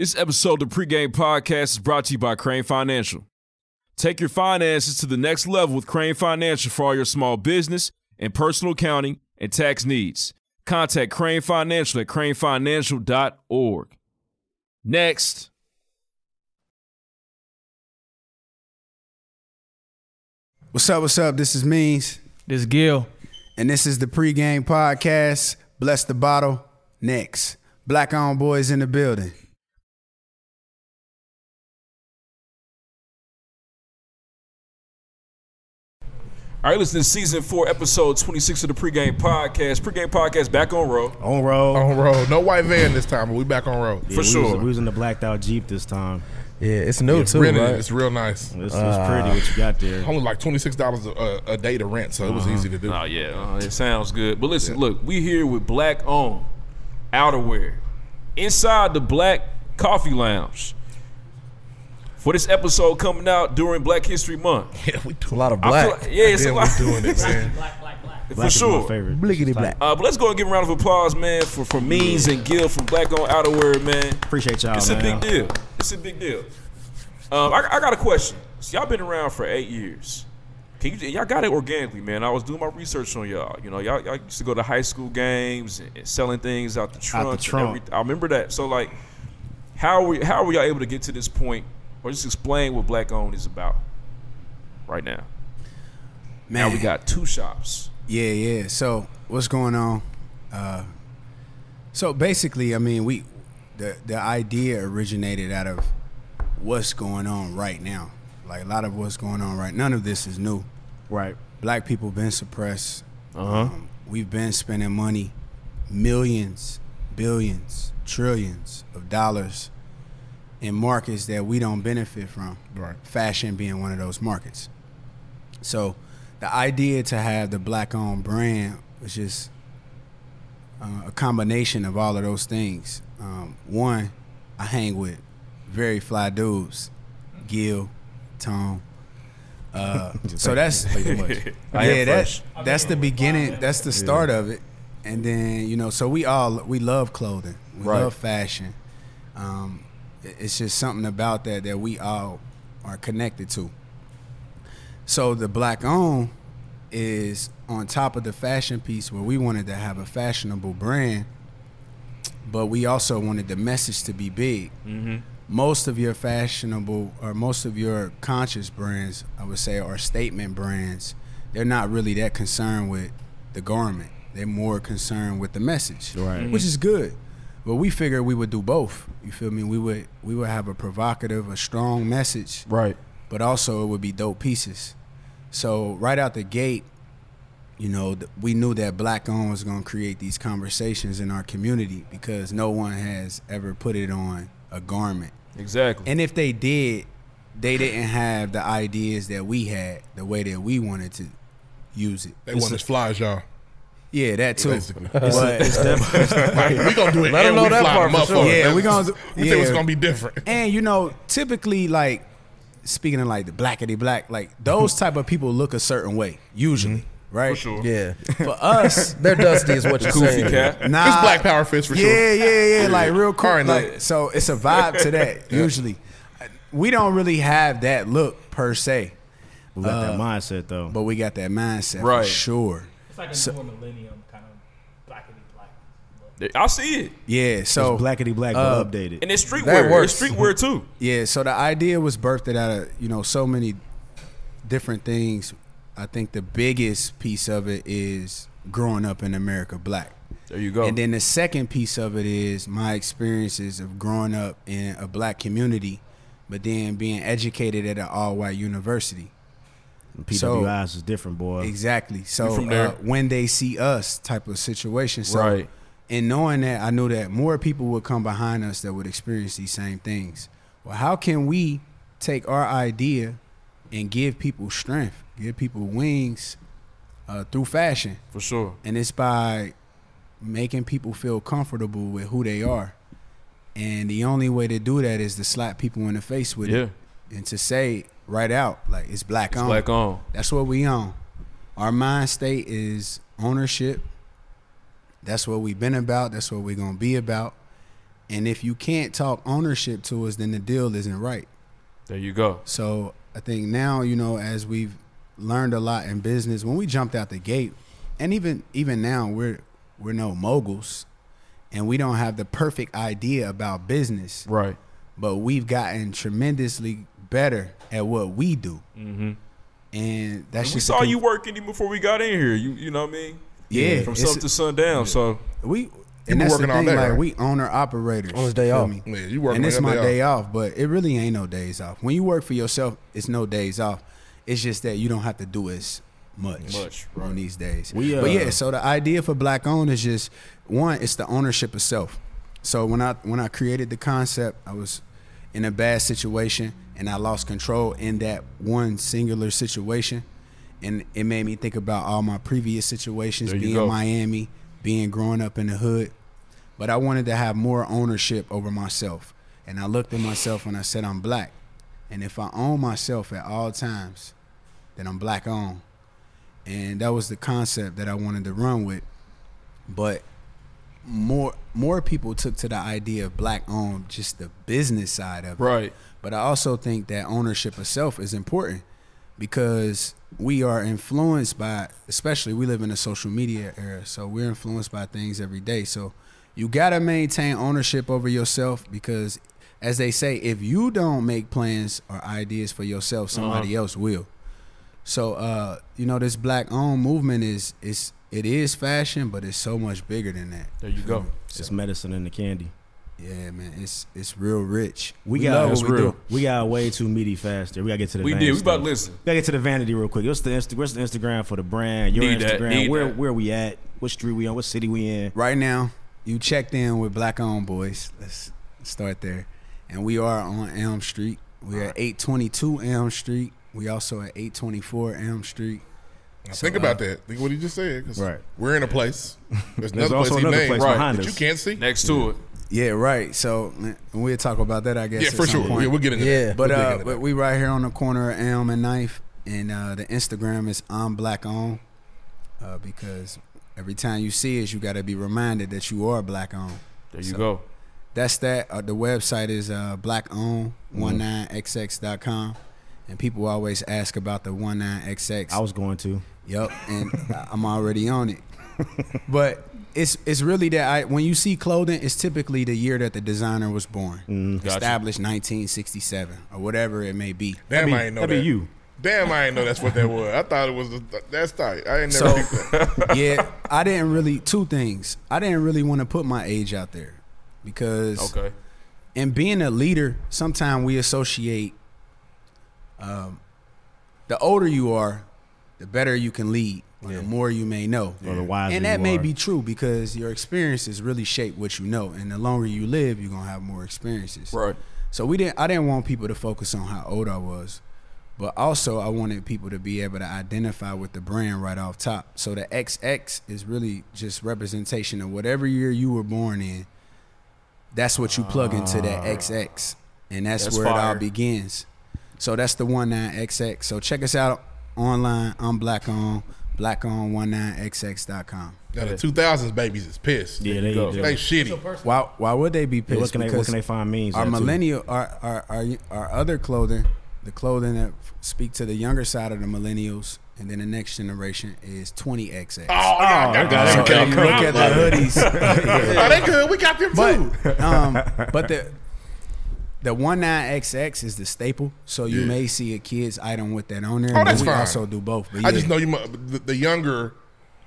This episode of the PreGame Podcast is brought to you by Crane Financial. Take your finances to the next level with Crane Financial for all your small business and personal accounting and tax needs. Contact Crane Financial at cranefinancial.org. Next. What's up? This is Means. This is Gil. And this is the PreGame Podcast. Bless the bottle. Next. Black Owned boys in the building. All right, listen to Season 4, Episode 26 of the PreGame Podcast. PreGame Podcast back on road. On road. On road. No white van this time, but we back on road. For sure. We was in the blacked out Jeep this time. Yeah, it's new too, rented, right? It's real nice. It's pretty what you got there. Only like $26 a day to rent, so it was easy to do. Oh, yeah. It sounds good. But listen, look, we here with Black Owned Outerwear inside the Black Coffee Lounge. For this episode coming out during Black History Month. Yeah, we do a lot of black. It's a lot. We're doing it, man. Black For is sure. my favorite. Blickety black. But let's go and give a round of applause, man, for Means and Gil from Black Owned Outerwear, man. Appreciate y'all, It's man. a big deal. It's a big deal. I got a question. So y'all been around for 8 years. Y'all got it organically, man. I was doing my research on y'all. You know, y'all used to go to high school games and selling things out the trunk. Out the trunk. I remember that. So, like, how were y'all able to get to this point? Or just explain what Black Owned is about right now. Man. Now we got 2 shops. Yeah. So what's going on? So basically, I mean, the idea originated out of what's going on right now. Like a lot of what's going on right. None of this is new. Right. Black people been suppressed. Uh-huh. We've been spending money, millions, billions, trillions of dollars in markets that we don't benefit from. Right. Fashion being one of those markets. So the idea to have the Black-owned brand was just a combination of all of those things. One, I hang with very fly dudes, Gil, Tom. So that's that's the beginning. That's the start of it. And then so we love clothing. We love fashion. It's just something about that we all are connected to. So the Black Owned is on top of the fashion piece where we wanted to have a fashionable brand, but we also wanted the message to be big. Mm-hmm. Most of your fashionable or most of your conscious brands, I would say, are statement brands. They're not really that concerned with the garment. They're more concerned with the message, Right. which is good. But we figured we would do both. You feel me? We would have a provocative, a strong message, Right. but also it would be dope pieces. So right out the gate, we knew that Black Owned was going to create these conversations in our community because no one has ever put it on a garment. Exactly. And if they did, they didn't have the ideas that we had, the way that we wanted to use it. They want us fly as y'all. Yeah, that too. Basically. But We gonna do it. Let and them know we that fly part them for up sure. it. Yeah, we gonna. We think it's gonna be different. And typically, like speaking of like the blackity black, like those type of people look a certain way usually, right? For sure. Yeah. For us, They're dusty is what you're Goofy saying. cat. nah, It's Black Power Fist for sure. Yeah, like real cool. Alright, Like, so it's a vibe to that. Usually, we don't really have that look per se, We got that mindset though. but we got that mindset Right. for sure. It's like a newer millennium kind of blackity black look. I see it. Yeah, so It's blackity black but updated. And it's That streetwear. works. It's streetwear, too. yeah, so the idea was birthed out of so many different things. I think the biggest piece of it is growing up in America black. There you go. And then the second piece of it is my experiences of growing up in a black community, but then being educated at an all-white university. PWIs is different, boy. Exactly. So from there? when they see us type of situation. So Right. in knowing that, I knew that more people would come behind us that would experience these same things. Well, how can we take our idea and give people strength, give people wings through fashion? For sure. And it's by making people feel comfortable with who they are. And the only way to do that is to slap people in the face with it. And to say right out, like, it's Black Owned. Black Owned. That's what we own. Our mind state is ownership. That's what we've been about. That's what we're going to be about. And if you can't talk ownership to us, then the deal isn't right. There you go. So I think now, you know, as we've learned a lot in business, when we jumped out the gate, and even now we're no moguls, and we don't have the perfect idea about business. Right. But we've gotten tremendously better at what we do. Mm-hmm. And that's we just saw you working even before we got in here. You know what I mean? Yeah. From sun to sundown. So and that's working the all thing, day, like right? we owner operators. On his day off. Me? Yeah, you working and it's on your my day day off, but it really ain't no days off. When you work for yourself, it's no days off. It's just that you don't have to do as much right. on these days. But yeah, so the idea for Black Owned is just, one, it's the ownership of self. So when I created the concept, I was in a bad situation and I lost control in that one singular situation. And it made me think about all my previous situations, being in Miami, growing up in the hood. But I wanted to have more ownership over myself. And I looked at myself and I said, I'm black. And if I own myself at all times, then I'm Black owned. And that was the concept that I wanted to run with. But more people took to the idea of Black owned, just the business side of it. Right. But I also think that ownership of self is important, because we are influenced by, especially we live in a social media era, so we're influenced by things every day. So you gotta maintain ownership over yourself, because as they say, if you don't make plans or ideas for yourself, somebody else will. So you know, this Black owned movement it is fashion, but it's so much bigger than that. There you go. It's medicine in the candy. Yeah, man, it's real rich. We got way too meaty faster. We gotta get to the. We vanity did. We about to stuff. listen. We gotta get to the vanity real quick. What's the Instagram for the brand? Your Instagram. Where we at? What street we on? What city we in? Right now, you checked in with Black Owned Boys. Let's start there. And we are on Elm Street. We're at 822 Elm Street. We also at 824 Elm Street. So, think about that. Think what he just said. Right. We're in a place. There's There's another also place he another named place behind that us. you can't see. Next to it. Yeah, right. So we'll talk about that, I guess. Yeah, at for some sure. point. Yeah, we'll get into that. But We'll dig into that. we right here on the corner of Elm and Knife, and the Instagram is I'm Black Owned, because every time you see us, you got to be reminded that you are Black Owned. There you go. That's that. The website is blackowned19xx.com, and people always ask about the 19xx. I was going to. Yep, and I'm already on it. But it's really that when you see clothing, it's typically the year that the designer was born. Gotcha. Established 1967 or whatever it may be. Damn, I ain't know that. That'd be you. Damn, I ain't know that's what that was. I thought it was. That's tight. I ain't never. So yeah, I didn't really. Two things. I didn't really want to put my age out there, because in being a leader, sometimes we associate. The older you are, the better you can lead, or the more you may know. Or the wiser and that you may are. be true, because your experiences really shape what you know, and the longer you live, you're gonna have more experiences. Right. So I didn't want people to focus on how old I was, but also I wanted people to be able to identify with the brand right off top. So the XX is really just representation of whatever year you were born in. That's what you plug into that XX, and that's where fire. it all begins. So that's the 19XX. So check us out online. I'm Black Owned, blackowned19xx.com. Now the 2000s babies is pissed. Yeah, they shitty. Why would they be pissed? What can they find means? Our millennial, our other clothing, the clothing that speak to the younger side of the millennials, and then the next generation is 20XX. Oh, Look at the hoodies. Oh, they good. We got them too. But the 19XX is the staple, so you may see a kid's item with that on there. Oh, that's we fine. also do both. But I just know the younger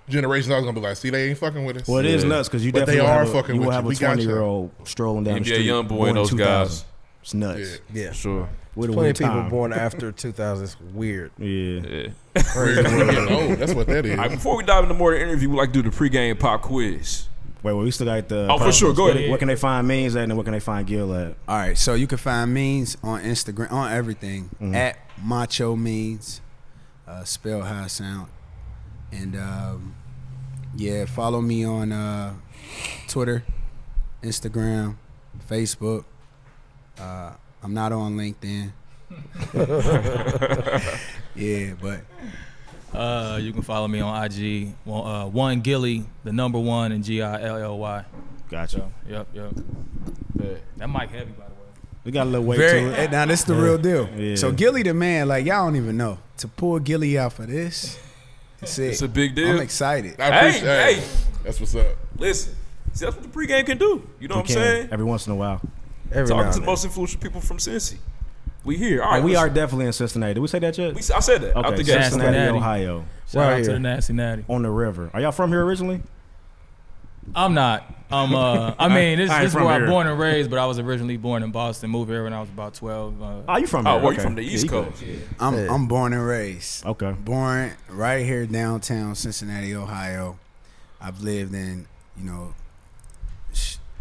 generation always gonna be like, see, they ain't fucking with us. Well, it is nuts, because you But definitely they are have fucking you will with have you. a We got you. 20-year-old strolling down the NBA street. young boy born and those 2000. guys. It's nuts. Yeah. Sure. What a Plenty weird of people time. born after 2000 is weird. Yeah. We're getting old. That's what that is. All right, before we dive into more of the interview, we like to do the pregame pop quiz. Wait, we still got the. Oh, for sure. Go ahead. Where can they find means at, and where can they find Gil at? All right, so you can find Means on Instagram, on everything, at Macho Means, spell how it sound. And follow me on Twitter, Instagram, Facebook. I'm not on LinkedIn. Yeah, but You can follow me on IG, one Gilly, the number one, and GILLY. Gotcha. Yep. That mic heavy, by the way. We got a little weight to it. Now this is the real deal. Yeah. So Gilly the man, like y'all don't even know. To pull Gilly out for this, it's a big deal. I'm excited. I appreciate Hey, that's what's up. listen. See, that's what the pregame can do. You know what I'm saying? Every once in a while. Talking to the most influential people from Cincy. We here. All right, we are definitely in Cincinnati. Did we say that yet? I said that. Okay, Out the gate. Cincinnati, Ohio. Shout out to the Nasty Natty. On the river. Are y'all from here originally? I'm not. I mean, this is where I'm here. born and raised, but I was originally born in Boston. Moved here when I was about 12. Oh, you from here? Oh, you from the East Coast? Yeah. I'm born and raised. Okay. Born right here downtown Cincinnati, Ohio. I've lived in,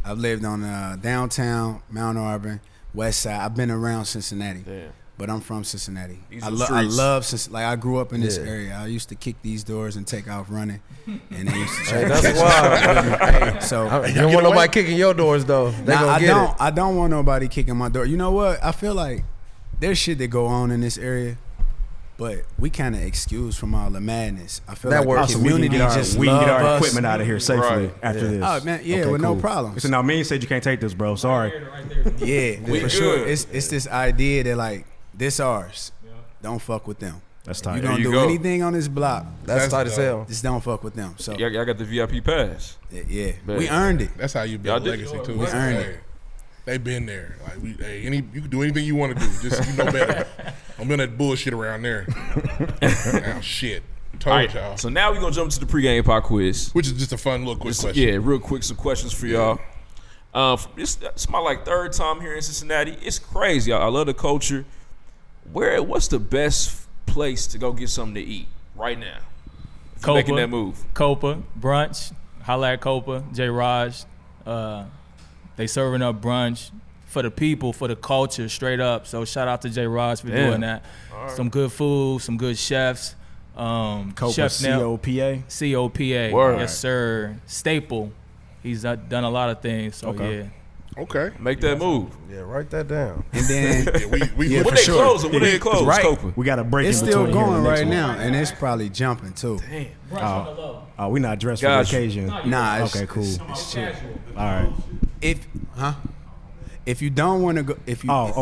I've lived on downtown, Mount Auburn, West Side. I've been around Cincinnati. Damn. But I'm from Cincinnati. I love Cincinnati. Like I grew up in this area. I used to kick these doors and take off running, and they used to try to That's wild. So You don't want nobody kicking your doors though. I don't want nobody kicking my door. You know what? I feel like there's shit that go on in this area, but we kind of excuse from all the madness. I feel That like works. the community just we can get love our us. equipment out of here safely after this. Oh man, yeah, Okay, with no cool. problems. So now me said you can't take this, bro. Sorry. Yeah, We for good. sure. It's this idea that like this ours. Don't fuck with them. That's If tight. you gonna There you do go. anything on this block, That's tight as hell. just don't fuck with them. So Y'all got the VIP pass. yeah, Man. we earned it. That's how you Y'all build did. legacy too. We earned it. They been there. Like you can do anything you want to do. Just you know better. I'm doing that bullshit around there. Now shit. Told All right, y'all. so now we're going to jump to the pregame pop quiz. Which is just a fun little quick Just- question. Yeah, real quick, some questions for y'all. It's my third time here in Cincinnati. It's crazy. I love the culture. What's the best place to go get something to eat right now? If you're making that move. Copa, brunch. Holla at Copa, J. Raj. They serving up brunch for the people, for the culture, straight up. So shout out to J. Raj for doing that. Right. Some good food, some good chefs. Copa, Chef COPA. COPA, Word. yes sir. Staple. He's done a lot of things. So Okay. yeah. Okay. Make that move. Yeah, write that down. And then We Yeah, When for they sure. close, when they close, Right. Copa. We got a break it's in still between here going and the next right one. now, and it's probably jumping too. Brunch Oh, we not dressed Gotcha. for the occasion. Nah, it's, Okay, cool. It's chill. All right. If you don't want to go,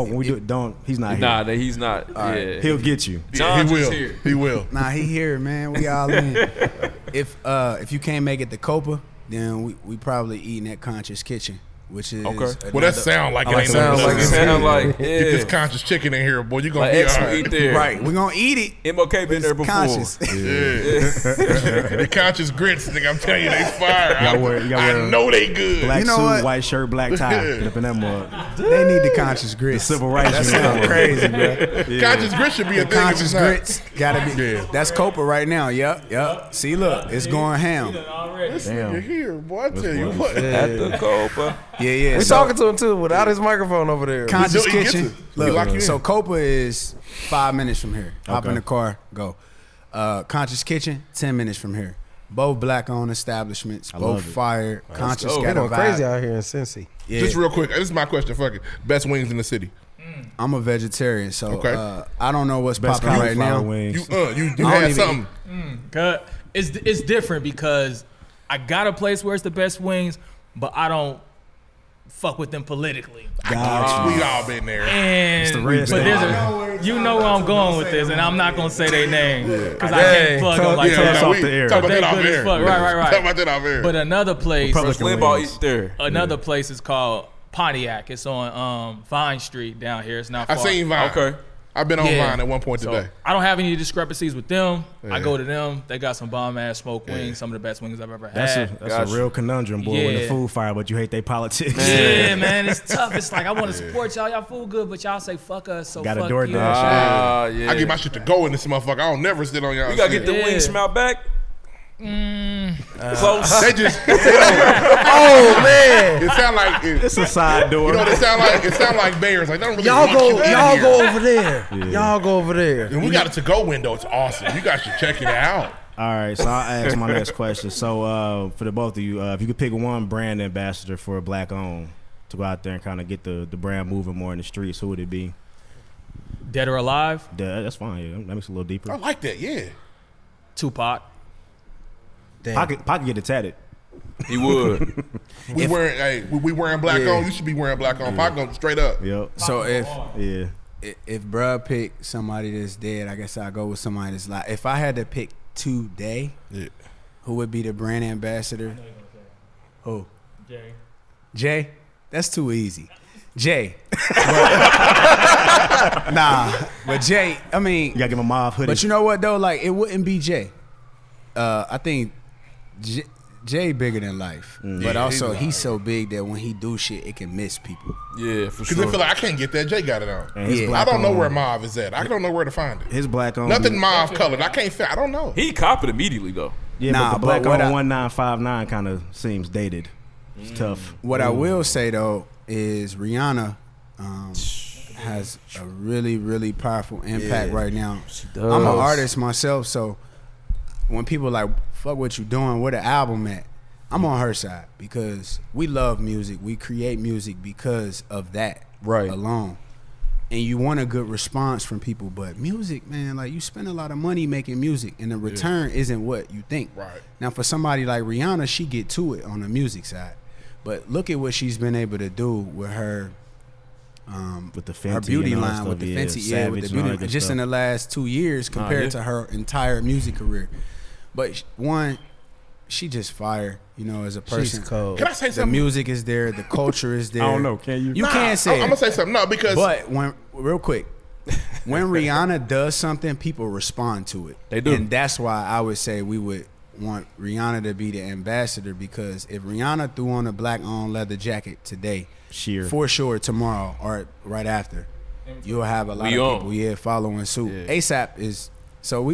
When we do it, don't. He's not here. Nah, he's not. Yeah. He'll get you. John's he will. here. He will. Nah, he here, man. We all in. If you can't make it to Copa, then we probably eating at Conscious Kitchen, which is Okay. Well, that sound like it ain't sound no like business. it's- Sound like, Get this yeah. conscious chicken in here, boy. You gonna Like be X all will right. eat there. right. We're gonna eat it. MOK been there before. Conscious. Yeah. The conscious grits, nigga. I'm telling you, they fire. gotta wear- you gotta I wear know they good. Black You know suit, what? white shirt, black tie. Get up in that mud. They need the Conscious grits. Civil rights. That uniform. sounds crazy, bro. Conscious grits should be a thing. if Conscious it's not. grits gotta be. Yeah. That's Copa right now. Yep. See, look, it's going ham. You're Damn. here, boy. I tell you what. At the Copa. Yeah. We so, talking to him too without his microphone over there. Conscious He gets Kitchen. it. He lock you Look, in. so Copa is 5 minutes from here. Hop in Okay. the car, go. Conscious Kitchen, 10 minutes from here. Both black-owned establishments, both love it. fire. Conscious go. got They a going crazy vibe. out here in Cincy. Yeah, Just real quick. This is my question. Fuck it. Best wings in the city. I'm a vegetarian, so Okay. I don't know what's Best popping right cauliflower now. wings. You don't had even something. It's different because I got a place where it's the best wings, but I don't fuck with them politically. We all been there. And the red but state. there's you know where I'm going with this, and I'm not gonna say their name because I Hey, can't plug them like Yeah, tell us that. off we the air. talk about They that off good as air. fuck. Right. Talk about that off air. But another place, Rush Republican Limbaugh wings. eat there. another place is called Pontiac. It's on Vine Street down here. It's not I far. seen Vine. Okay. I've been on Yeah. Vine at one point So, today. I don't have any discrepancies with them. I Yeah. go to them. They got some bomb ass smoked wings, some of the best wings I've ever That's had. a Gotcha. real conundrum, boy. When the Yeah. food fire, but you hate their politics. Yeah, man, it's tough. It's like I want to support y'all. Y'all food good, but y'all say fuck us. So Got a fuck DoorDash. you. Ah, yeah. I get my shit to go in this motherfucker. I don't never sit on y'all. You gotta get the Yeah. wings from out back. Close. They just. Oh man, It sound like. It's a side door. You know what it sound like? It sound like bears. Like, they don't really y'all want go, you in y'all here. go over there. Y'all go over there. And we got a to-go window. It's awesome. You guys should check it out. All right, so I'll ask my next question. So for the both of you, if you could pick one brand ambassador for a black owned to go out there and kind of get the brand moving more in the streets, who would it be? Dead or alive? That's fine. Yeah, that makes it a little deeper. I like that. Yeah. Tupac. Damn. Pocket get it tatted. He would. We wearing black on. You should be wearing black on. Pac going straight up. Yep. So if bruh pick somebody that's dead, I guess I'll go with somebody that's alive. If I had to pick today, who would be the brand ambassador? Who? Jay? That's too easy. Jay. But Jay, I mean, you gotta give him a mob hoodie. But you know what though? Like, it wouldn't be Jay. I think Jay bigger than life, but also he's so big that when he do shit, it can miss people. Yeah, for Because sure. I feel like I can't get that. Jay got it on. Yeah. I don't know where Mauve is at. I don't know where to find it. His black on. Nothing mauve colored. I can't find. I don't know. He copied immediately though. Yeah, Nah, but the black but what on I- 1959 kind of seems dated. It's tough. What I will say though is Rihanna has a really, really powerful impact right now. does. I'm an artist myself, so when people like, fuck what you doing, where the album at? I'm on her side because we love music. We create music because of that alone. And you want a good response from people, but music, man, like you spend a lot of money making music and the return isn't what you think. Right. Now for somebody like Rihanna, she get to it on the music side. But look at what she's been able to do with her With the Fenty her beauty and all line, that with the stuff, Fenty, yeah, with the Savage and all beauty that good just in stuff. the last 2 years compared to her entire music career. But one, she just fire, you know, as a person. She's cold. Can I say The something? music is there, the culture is there. I don't know. Can you? You can't say I'm it. gonna say something. No, because But real quick, when Rihanna does something, people respond to it. They do. And that's why I would say we would want Rihanna to be the ambassador, because if Rihanna threw on a black owned leather jacket today, Sheer. for sure tomorrow or right after, you'll have a lot We of on. people following suit. Yeah. ASAP is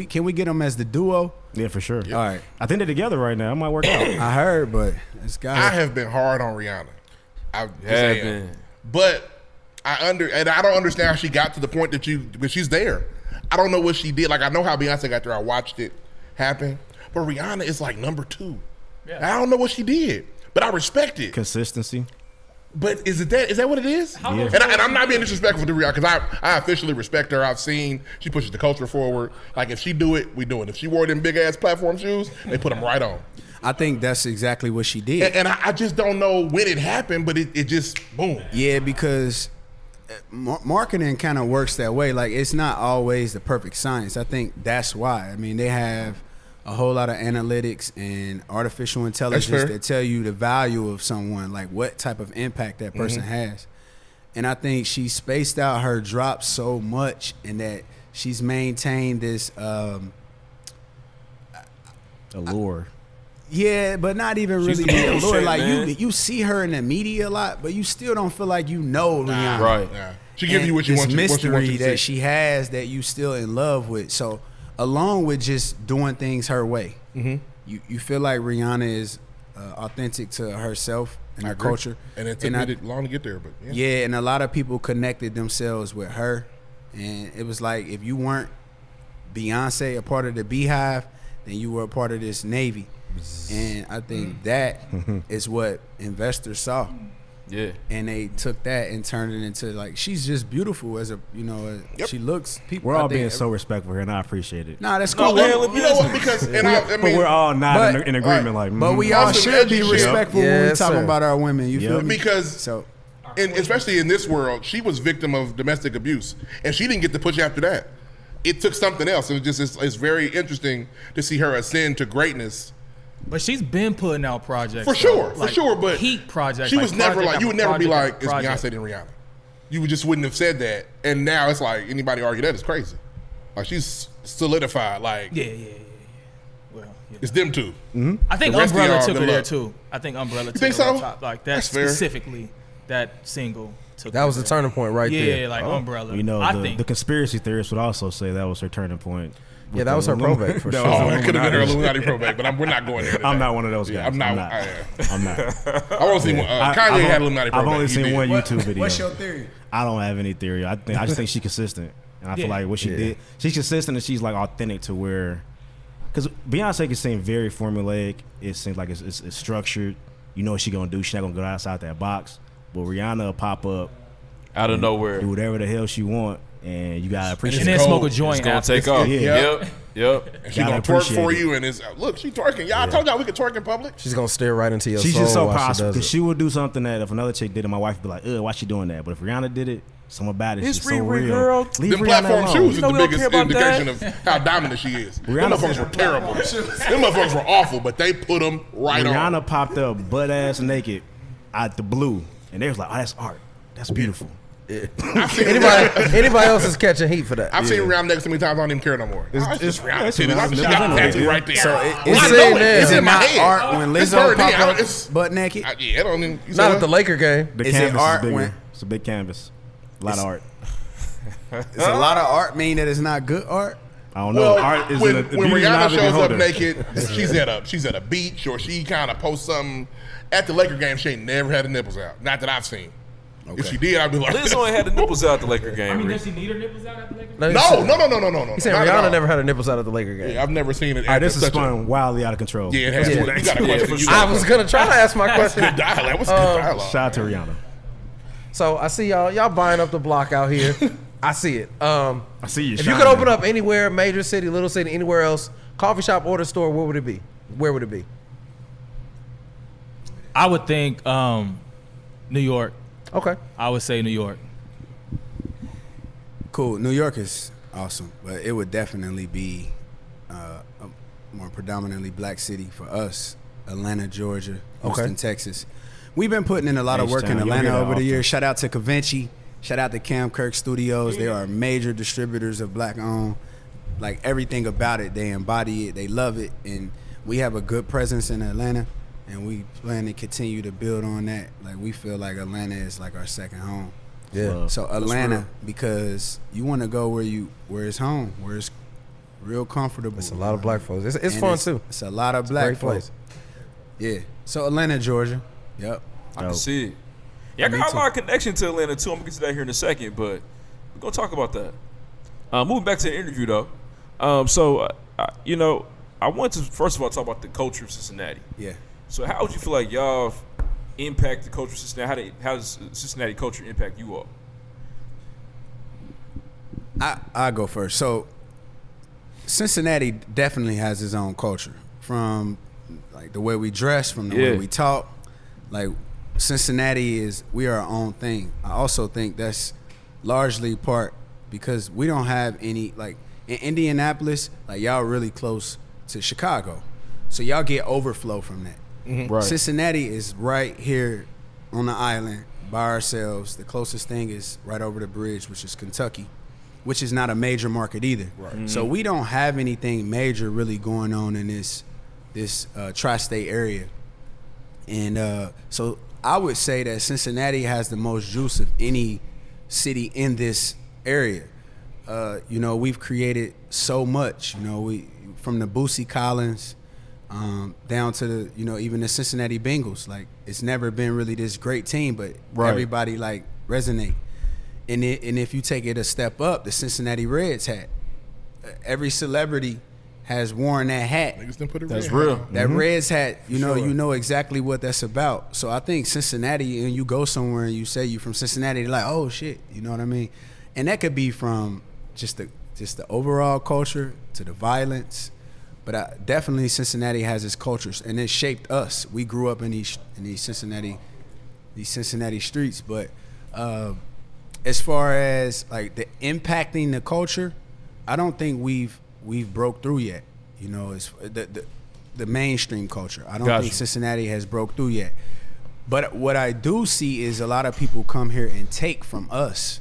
can we get them as the duo? Yeah, for sure. All right. I think they're together right now. It might work out. I heard, but it's got I have been hard on Rihanna. I just Have am. been. But I don't understand how she got to the point that because she's there. I don't know what she did. Like, I know how Beyonce got there. I watched it happen. But Rihanna is like number 2. I don't know what she did, but I respect it. Consistency. But is that what it is? Yeah. And I'm not being disrespectful to Rihanna, because I officially respect her. I've seen she pushes the culture forward. Like, if she do it, we do it. If she wore them big ass platform shoes, they put them right on. I think that's exactly what she did. And I just don't know when it happened, but it just boom. Yeah, because marketing kind of works that way. Like, it's not always the perfect science. I think that's why. I mean, they have a whole lot of analytics and artificial intelligence that tell you the value of someone, like what type of impact that person has. And I think she spaced out her drops so much, and that she's maintained this Allure. yeah, but not even She's really the the allure. bullshit, Like man. you see her in the media a lot, but you still don't feel like you know Rihanna. Right. Yeah. She give you And what you this want. What she mystery wants you to that see. she has that you still in love with. So along with just doing things her way, you feel like Rihanna is authentic to herself and her culture. And it took me long to get there, but Yeah, and a lot of people connected themselves with her, and it was like if you weren't Beyonce, a part of the Beehive, then you were a part of this Navy. And I think that is what investors saw. Yeah. And they took that and turned it into, like, she's just beautiful as a, you know, she looks. People, We're all I think being so respectful here, and I appreciate it. Nah, that's cool. man, you know what? Because I But mean, we're all not But- in agreement. right. Like, But we Also, all should be education. respectful when we Yes, talking sir. about our women. You feel me? because So and especially in this world, she was victim of domestic abuse, and she didn't get the push after that. It took something else. It was just it's very interesting to see her ascend to greatness. But she's been putting out projects. For though. sure, but heat projects. She was never project like, you would never be project like, it's after project. Beyonce than Rihanna. You just wouldn't have said that. And now it's like, anybody argue that is crazy. Like, she's solidified. Like, Yeah. Well, yeah. it's them two. I think The rest of Umbrella y'all, took her good there luck. too. I think Umbrella took think her on so? top. Like that That's fair. specifically, that single took That her was the there. turning point right there. Yeah, like Umbrella. you know, I the think conspiracy theorists would also say that was her turning point. Yeah, that was her probate for That sure. was Oh, the it could have been her Illuminati. Illuminati probate, but we're not going there today. I'm not one of those guys. Yeah, I'm not. I'm not. I want to see one. Kanye had Illuminati probate. I've only He seen did. one YouTube video. what's your theory? I don't have any theory. I just think she's consistent, and I feel Yeah. like what she did, she's consistent and she's like authentic to where, because Beyonce can seem very formulaic. It seems like it's structured. You know what she's gonna do. She's not gonna go outside that box. But Rihanna will pop up, Out of nowhere. do whatever the hell she want, and you gotta appreciate and it. then cold. smoke a It's joint gonna after. take off. Yeah. Yep. Yep. And she gonna twerk for you, and it's look, she twerking. Y'all, I told y'all we could twerk in public. She's gonna stare right into your She's soul just so while she possible does because it. she would do something that if another chick did it, my wife would be like, ugh, why she doing that? But if Rihanna did it, something about it, It's she's so Riri, real. girl. Leave Them Rihanna platform alone. shoes is know the we don't biggest care about indication that. of how dominant she is. Them Rihanna motherfuckers were terrible. Them motherfuckers were awful, but they put them right Rihanna on. popped up butt ass naked out the blue, and they was like, oh, that's art. That's beautiful. Anybody else is catching heat for that. I've seen Rihanna next to me times I don't even care no more. It's just Rihanna it's titties. Rihanna She got a titties. tattoo right there. So I it's know saying it. that. It's Is it in my not head. art when It's Lizzo burned in. pop up It's- butt naked? Yeah, I don't even. You Not said at the what? Laker game. The Is it canvas art is bigger. when- It's a big canvas. A lot of art. It's a lot of art mean that it's not good art? I don't know. Well, Art is when beauty is Rihanna not a shows up beholder. naked, she's at a beach or she kind of posts something at the Laker game. She ain't never had the nipples out. Not that I've seen. If she did, I'd be like, Liz only had the nipples out the Laker game. I mean, Rick. does she need her nipples out at the Lakers? No. No. He said Not at all. Rihanna never had her nipples out at the Laker game. Yeah, I've never seen it. All right, this is such spun wildly out of control. Yeah, it has. Yeah. You got a question. You I got was gonna try to ask my question. good dialogue. What's good dialogue? Shout out to Rihanna. So I see y'all buying up the block out here. I see it. I see you. If you could open up anywhere, major city, little city, anywhere else, coffee shop or the store, where would it be? Where would it be? I would think New York. Okay. I would say New York. Cool. New York is awesome, but it would definitely be a more predominantly black city for us. Atlanta, Georgia, Houston, Texas. We've been putting in a lot of work in H-Town. You don't Atlanta hear that over the often. years. Shout out to Cavinci. Shout out to Cam Kirk Studios. They are major distributors of black owned. Like everything about it, they embody it. They love it, and we have a good presence in Atlanta. And we plan to continue to build on that. Like we feel like Atlanta is like our second home. Yeah. So Atlanta, because you want to go where it's home, where it's real comfortable. It's a lot of black folks. It's And fun too. It's a lot of black Great folks. place. Yeah. So Atlanta, Georgia. Yep. I can see it. Yeah, I got my connection to Atlanta too. I'm gonna get to that here in a second, but we're gonna talk about that. Moving back to the interview though. I want to first of all talk about the culture of Cincinnati. Yeah. So how would you feel like y'all impact the culture of Cincinnati? How does Cincinnati culture impact you all? I go first. So Cincinnati definitely has its own culture, from like the way we dress, from the way we talk. Like Cincinnati we are our own thing. I also think that's largely part because we don't have any, like in Indianapolis, like y'all really close to Chicago, so y'all get overflow from that. Right. Cincinnati is right here on the island by ourselves. The closest thing is right over the bridge, which is Kentucky, which is not a major market either. Right. Mm-hmm. So we don't have anything major really going on in this tri-state area. And so I would say that Cincinnati has the most juice of any city in this area. We've created so much. We from the Boosie Collins down to the even the Cincinnati Bengals. Like it's never been really this great team, but everybody like resonate. And if you take it a step up, the Cincinnati Reds hat. Every celebrity has worn that hat. That's real. That Reds hat, you know exactly what that's about. So I think Cincinnati, and you go somewhere and you say you from Cincinnati, they're like, oh shit, you know what I mean? And that could be from just the overall culture to the violence. But definitely Cincinnati has its cultures, and it shaped us. We grew up in these Cincinnati streets. But as far as like the impacting the culture, I don't think we've broke through yet. It's the mainstream culture. I don't think Cincinnati has broke through yet. But what I do see is a lot of people come here and take from us,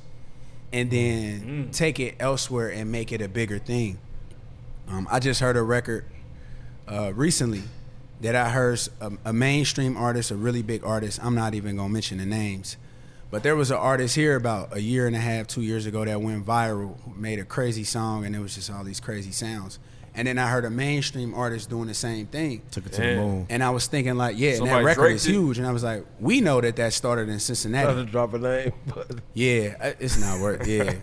and then take it elsewhere and make it a bigger thing. I just heard a record recently that I heard a mainstream artist, a really big artist. I'm not even gonna mention the names, but there was an artist here about a year and a half, 2 years ago that went viral, made a crazy song, and it was just all these crazy sounds. And then I heard a mainstream artist doing the same thing. Took it to the moon. And I was thinking like, and Somebody that record Drake is did. huge. And I was like, we know that started in Cincinnati. Not to drop a name, but Yeah, it's not worth. Yeah,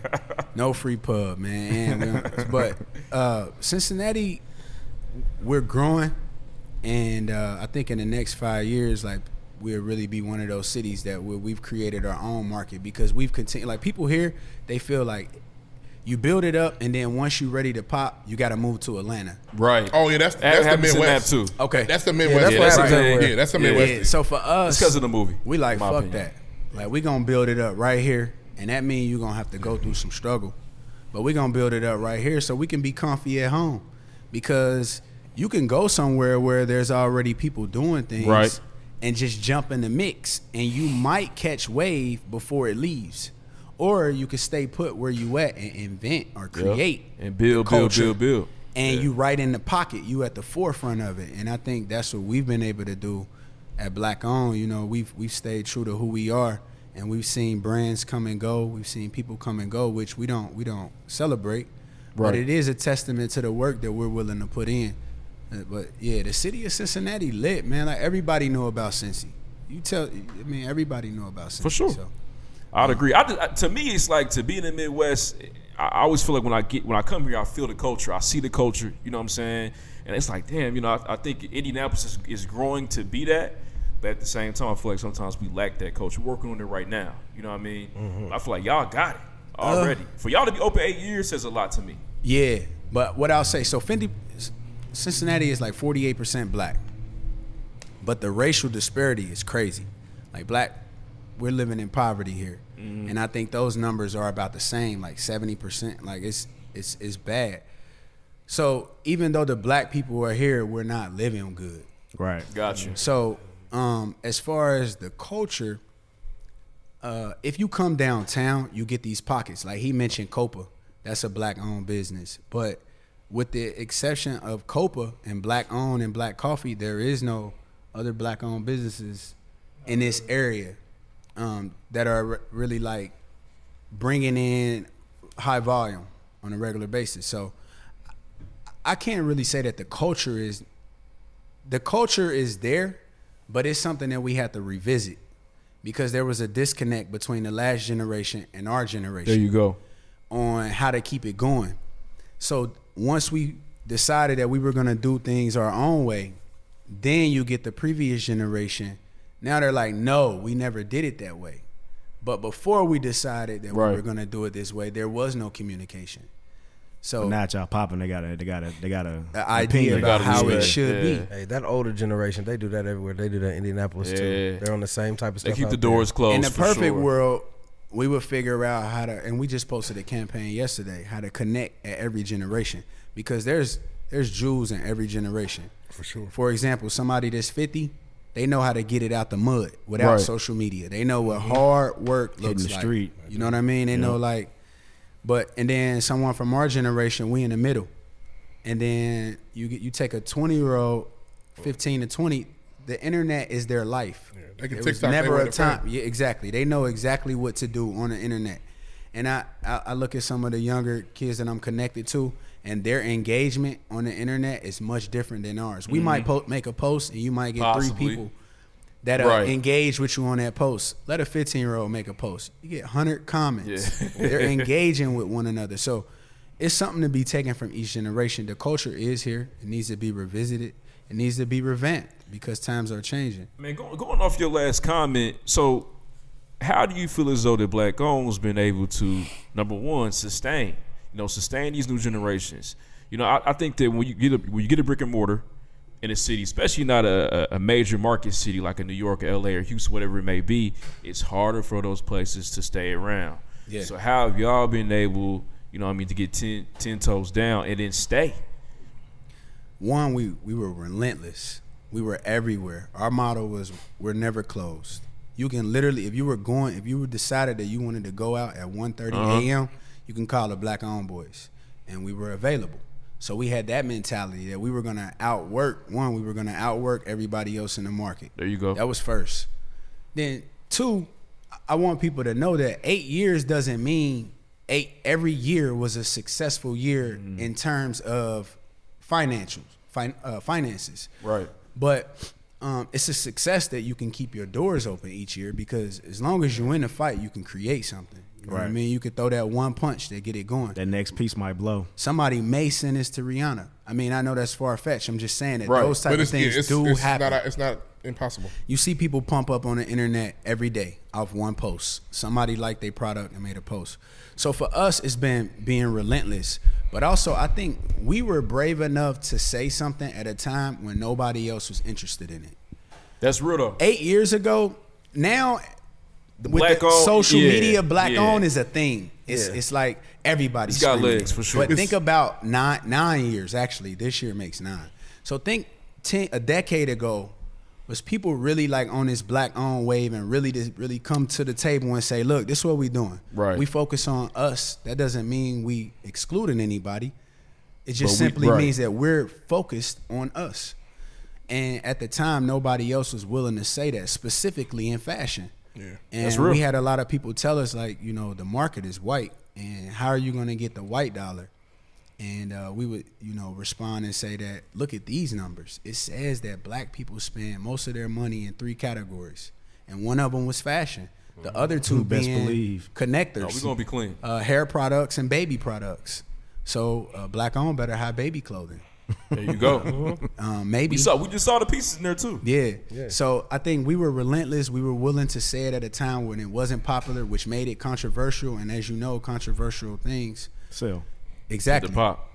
no free pub, man. But Cincinnati, we're growing, and I think in the next 5 years, like we'll really be one of those cities that we've created our own market because we've continued. Like people here, they feel like You build it up, and then once you're ready to pop, you got to move to Atlanta. Right. Oh yeah, that's the Midwest too. Okay, That's the Midwest. Yeah, that's That's the Midwest. Yeah, so for us, It's because of the movie. we like my fuck opinion. that. Like we gonna build it up right here, and that means you gonna have to go through some struggle, but we gonna build it up right here so we can be comfy at home, because you can go somewhere where there's already people doing things, Right. and just jump in the mix, and you might catch wave before it leaves, or you can stay put where you at and invent or create And build. and you right in the pocket, you at the forefront of it. And I think that's what we've been able to do at Black Owned. You know, we've stayed true to who we are, and we've seen brands come and go. We've seen people come and go, which we don't celebrate. Right. But it is a testament to the work that we're willing to put in. But yeah, the city of Cincinnati lit, man. Like everybody know about Cincy. Everybody know about Cincy. For sure. So. I'd agree. To me, it's like to be in the Midwest. I always feel like when I come here, I feel the culture. I see the culture. You know what I'm saying? And it's like, damn. You know, I think Indianapolis is growing to be that. But at the same time, I feel like sometimes we lack that culture. We're working on it right now. You know what I mean? Mm-hmm. I feel like y'all got it already. For y'all to be open 8 years says a lot to me. Yeah, but what I'll say, so Cincinnati is like 48% black, but the racial disparity is crazy. Like we're living in poverty here, and I think those numbers are about the same, like 70%. Like it's bad. So even though the black people are here, we're not living good. Right. Got you. So as far as the culture, if you come downtown, you get these pockets. Like he mentioned Copa, that's a black-owned business. But with the exception of Copa and black-owned and Black Coffee, there is no other black-owned businesses in this area that are really like bringing in high volume on a regular basis. So I can't really say that the culture is there, but it's something that we have to revisit, because there was a disconnect between the last generation and our generation. There you go. On how to keep it going. So once we decided that we were going to do things our own way, then you get the previous generation. Now they're like, no, we never did it that way. But before we decided that we were going to do it this way, there was no communication. So but now y'all popping, they got a idea about how it should be. Hey, that older generation, they do that everywhere. They do that in Indianapolis too. They're on the same type of stuff. They keep the doors closed. In the perfect world, we would figure out how to, and we just posted a campaign yesterday, how to connect at every generation, because there's jewels in every generation. For sure. For example, somebody that's 50, they know how to get it out the mud without social media. They know what hard work looks the like. Street. You know what I mean? They know like, and then someone from our generation, we in the middle. And then you take a 20-year-old, 15 to 20, the internet is their life. Yeah, they can There TikTok was never their a time. friend. Yeah, exactly. They know exactly what to do on the internet. And I look at some of the younger kids that I'm connected to, and their engagement on the internet is much different than ours. We might make a post, and you might get Possibly. 3 people that are engaged with you on that post. Let a 15-year-old make a post. You get 100 comments. Yeah. They're engaging with one another. So it's something to be taken from each generation. The culture is here. It needs to be revisited. It needs to be revamped because times are changing. Man, going off your last comment, so how do you feel as though the Black Owned's been able to, number one, sustain these new generations? You know, I think that when you get a brick and mortar in a city, especially not a major market city like a New York or LA or Houston, whatever it may be, it's harder for those places to stay around. Yeah. So how have y'all been able, to get 10 toes down and then stay? One, we were relentless. We were everywhere. Our motto was, we're never closed. You can literally, if you decided that you wanted to go out at 1:30 a.m., you can call the Black Owned Boys, and we were available. So we had that mentality that we were gonna outwork everybody else in the market. There you go. That was first. Then 2, I want people to know that 8 years doesn't mean every year was a successful year in terms of finances. Right. But it's a success that you can keep your doors open each year, because as long as you win the fight, you can create something. You know what I mean? You could throw that one punch to get it going. That next piece might blow. Somebody may send this to Rihanna. I mean, I know that's far-fetched. I'm just saying that those type of things do happen. It's not Impossible. You see people pump up on the internet every day off one post. Somebody liked their product and made a post. So for us, it's been being relentless. But also, I think we were brave enough to say something at a time when nobody else was interested in it. That's real though. 8 years ago, now with black the owned, social yeah, media, black yeah. owned is a thing. It's like everybody's It's got screaming. legs for sure. But think about 9 years. Actually, this year makes 9. So think a decade ago was people really like on this black owned wave and really come to the table and say, look, this is what we doing. Right. We focus on us. That doesn't mean we excluding anybody. It just But simply right. means that we're focused on us. And at the time, nobody else was willing to say that, specifically in fashion. Yeah. And That's real. we had a lot of people tell us, like, you know, the market is white, and how are you going to get the white dollar? And we would, you know, respond and say that, look at these numbers. It says that black people spend most of their money in 3 categories, and one of them was fashion. The other 2 Best being believe. connectors. No, we're gonna be clean. Hair products and baby products. So black owned better have baby clothing. There you go. Maybe. we just saw the pieces in there too. Yeah. So I think we were relentless. We were willing to say it at a time when it wasn't popular, which made it controversial. And as you know, controversial things. So Exactly. The pop.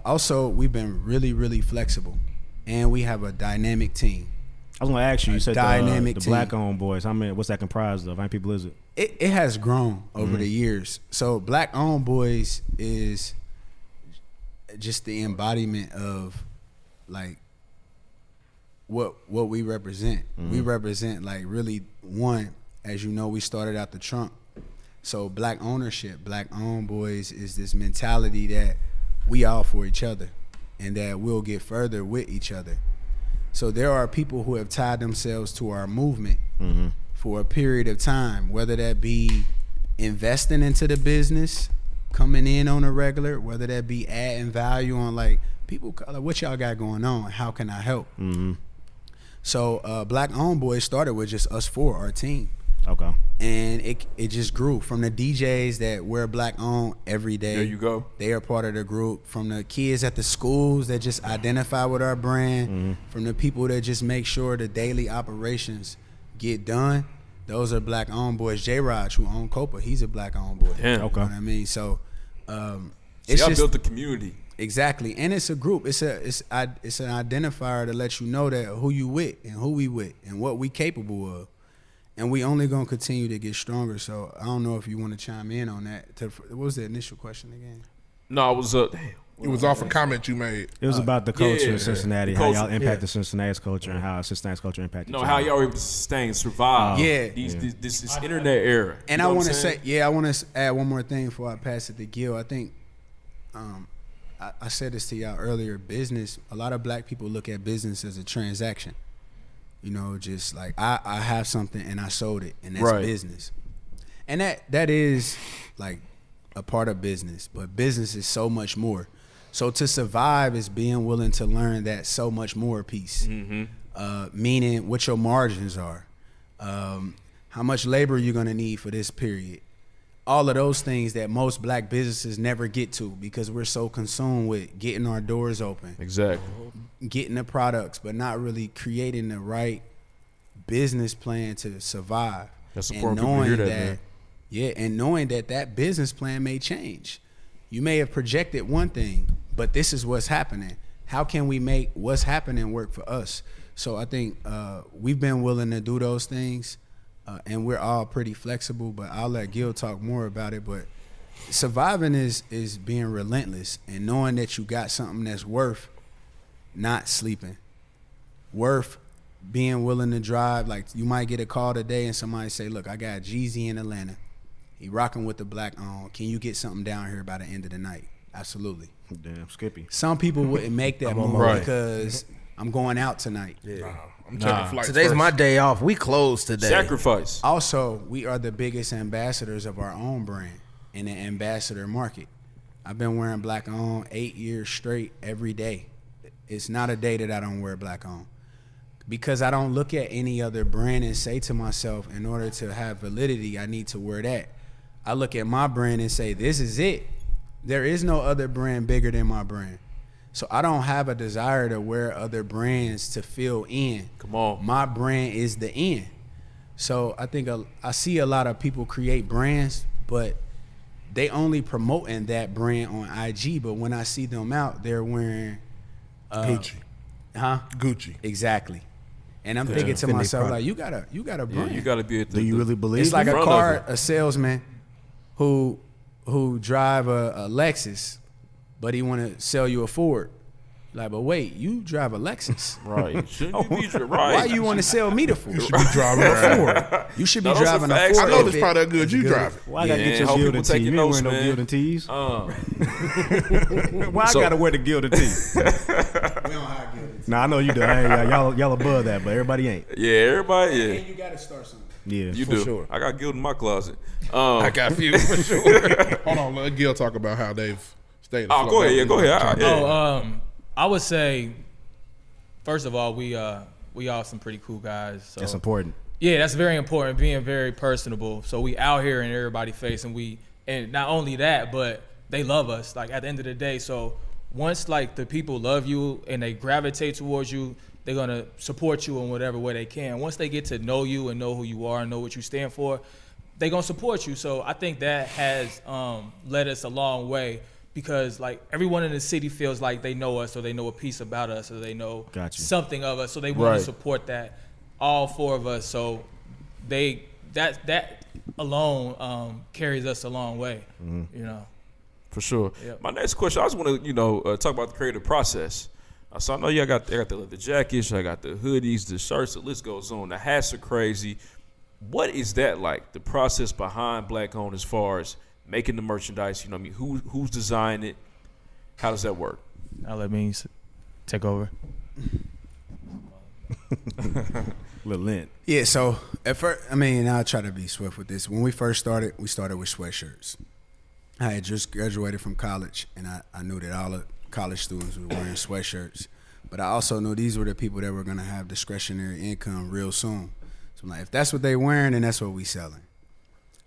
Also, we've been really, really flexible, and we have a dynamic team. I was gonna ask you. You said dynamic the team. black owned boys. How many? What's that comprised of? How many people is it? It has grown over the years. So Black Owned Boys is just the embodiment of like what we represent. We represent like really one, as you know, we started out the trunk. So black ownership, Black Owned Boys is this mentality that we all for each other and that we'll get further with each other. So there are people who have tied themselves to our movement for a period of time, whether that be investing into the business, coming in on a regular, whether that be adding value on like people, like, what y'all got going on? How can I help? So Black Owned Boys started with just us 4, our team. Okay. And it just grew from the DJs that wear black owned every day. There you go. They are part of the group. From the kids at the schools that just identify with our brand. From the people that just make sure the daily operations get done. Those are Black Owned Boys. J-Raj, who owned Copa, he's a Black Owned Boy. Damn. You know what I mean? So See, it's I just built the community. exactly, and it's a group. It's an identifier to let you know that who you with and who we with and what we capable of. And we only gonna continue to get stronger. So I don't know if you want to chime in on that. What was the initial question again? No, I was damn. It was off a comment you made. It was about the culture yeah. in Cincinnati, The how culture. y'all impacted Cincinnati's culture, and how Cincinnati's culture impacted. No, how y'all able to sustain, survive. Yeah. This internet era. And You know I what want to I'm saying? say, I want to add one more thing before I pass it to Gil. I think, I said this to y'all earlier. Business. A lot of black people look at business as a transaction. You know, just like I have something and I sold it, and that's Right. business. And that is like a part of business, but business is so much more. So to survive is being willing to learn that so much more piece. Meaning what your margins are, how much labor you're gonna need for this period. All of those things that most black businesses never get to because we're so consumed with getting our doors open, Exactly. getting the products, but not really creating the right business plan to survive. That's And important people to knowing hear that, man. yeah, and knowing that business plan may change. You may have projected one thing, but this is what's happening. How can we make what's happening work for us? So I think we've been willing to do those things, and we're all pretty flexible, but I'll let Gil talk more about it. But surviving is being relentless and knowing that you got something that's worth not sleeping, worth being willing to drive. Like you might get a call today and somebody say, look, I got Jeezy in Atlanta. He rocking with the black on. Can you get something down here by the end of the night? Absolutely. Damn, Skippy. Some people wouldn't make that move right. because I'm going out tonight. I'm taking flights Today's first. my day off. We closed today. Sacrifice. Also, we are the biggest ambassadors of our own brand in the ambassador market. I've been wearing black on 8 years straight every day. It's not a day that I don't wear black on. Because I don't look at any other brand and say to myself, in order to have validity, I need to wear that. I look at my brand and say, this is it. There is no other brand bigger than my brand. So I don't have a desire to wear other brands to fill in. Come on. My brand is the in. So I think I see a lot of people create brands, but they only promoting that brand on IG. But when I see them out, they're wearing Gucci. Gucci. Exactly. And I'm thinking to myself, like, you got a brand. Yeah, you got to be at the. Do you really believe? It's like in a salesman who drive a Lexus, but he want to sell you a Ford. Like, but wait, you drive a Lexus. Right. Shouldn't you be right? Why you want to sell me the Ford? You should be driving a Ford. You should be No, those are driving a facts. Ford. I know if this product good. You drive it. Why I gotta Yeah, get your hope gilded people tee? taking You ain't notes, wearing no man. gilded tees. Why So- I gotta wear the gilded tee? We don't hire good. Nah, I know you do. Hey, y'all above that, but everybody ain't. Yeah, everybody. Yeah, And you got to start something. Yeah, you for do. sure. I got guild in my closet. I got a few for sure. Hold on, let Gil talk about how they've stayed. Oh, go ahead. Yeah, go ahead. Yeah. I would say, first of all, we all some pretty cool guys. So. that's important. Yeah, that's very important. Being very personable. So we out here in everybody's face, and not only that, but they love us. Like at the end of the day, so once like the people love you and they gravitate towards you, they're gonna support you in whatever way they can. Once they get to know you and know who you are and know what you stand for, they're gonna support you. So I think that has led us a long way. Because like everyone in the city feels like they know us, or they know a piece about us, or they know something of us, so they want to support that. All four of us, so that alone carries us a long way. You know, For sure. Yep. My next question, I just want to talk about the creative process. So I know I got the leather jackets, I got the hoodies, the shirts, the list goes on. The hats are crazy. What is that like? The process behind Black Owned as far as making the merchandise, you know what I mean? Who's designing it? How does that work? I'll let me take over. Little lint. Yeah, so at first, I'll try to be swift with this. When we first started, we started with sweatshirts. I had just graduated from college, and I knew that all the college students were wearing sweatshirts. But I also knew these were the people that were going to have discretionary income real soon. So I'm like, if that's what they wearing, then that's what we selling.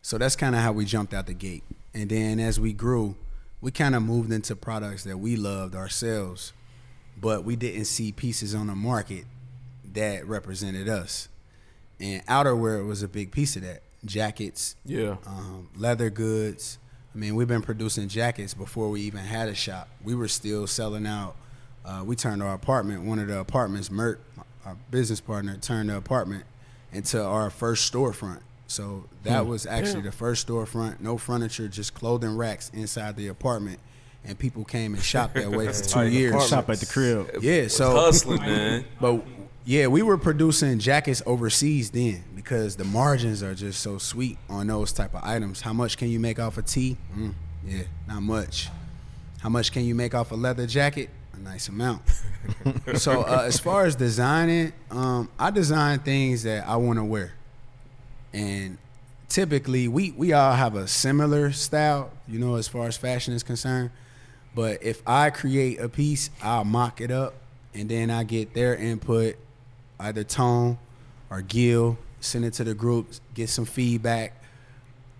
So that's kind of how we jumped out the gate. And then as we grew, we kind of moved into products that we loved ourselves, but we didn't see pieces on the market that represented us. And outerwear was a big piece of that. Jackets, leather goods. We've been producing jackets before we even had a shop. We were still selling out. We turned our apartment, one of the apartments, Mert, our business partner, turned the apartment into our first storefront. So that was actually the first storefront, no furniture, just clothing racks inside the apartment. And people came and shopped that way for 2 years. Shop at the crib. Yeah, so Hustling, man. But yeah, we were producing jackets overseas then because the margins are just so sweet on those type of items. How much can you make off a tee? Yeah, not much. How much can you make off a leather jacket? A nice amount. So as far as designing, I design things that I want to wear. And typically, we all have a similar style, as far as fashion is concerned. But if I create a piece, I'll mock it up, and then I get their input, either Tone or Gil, send it to the group, get some feedback.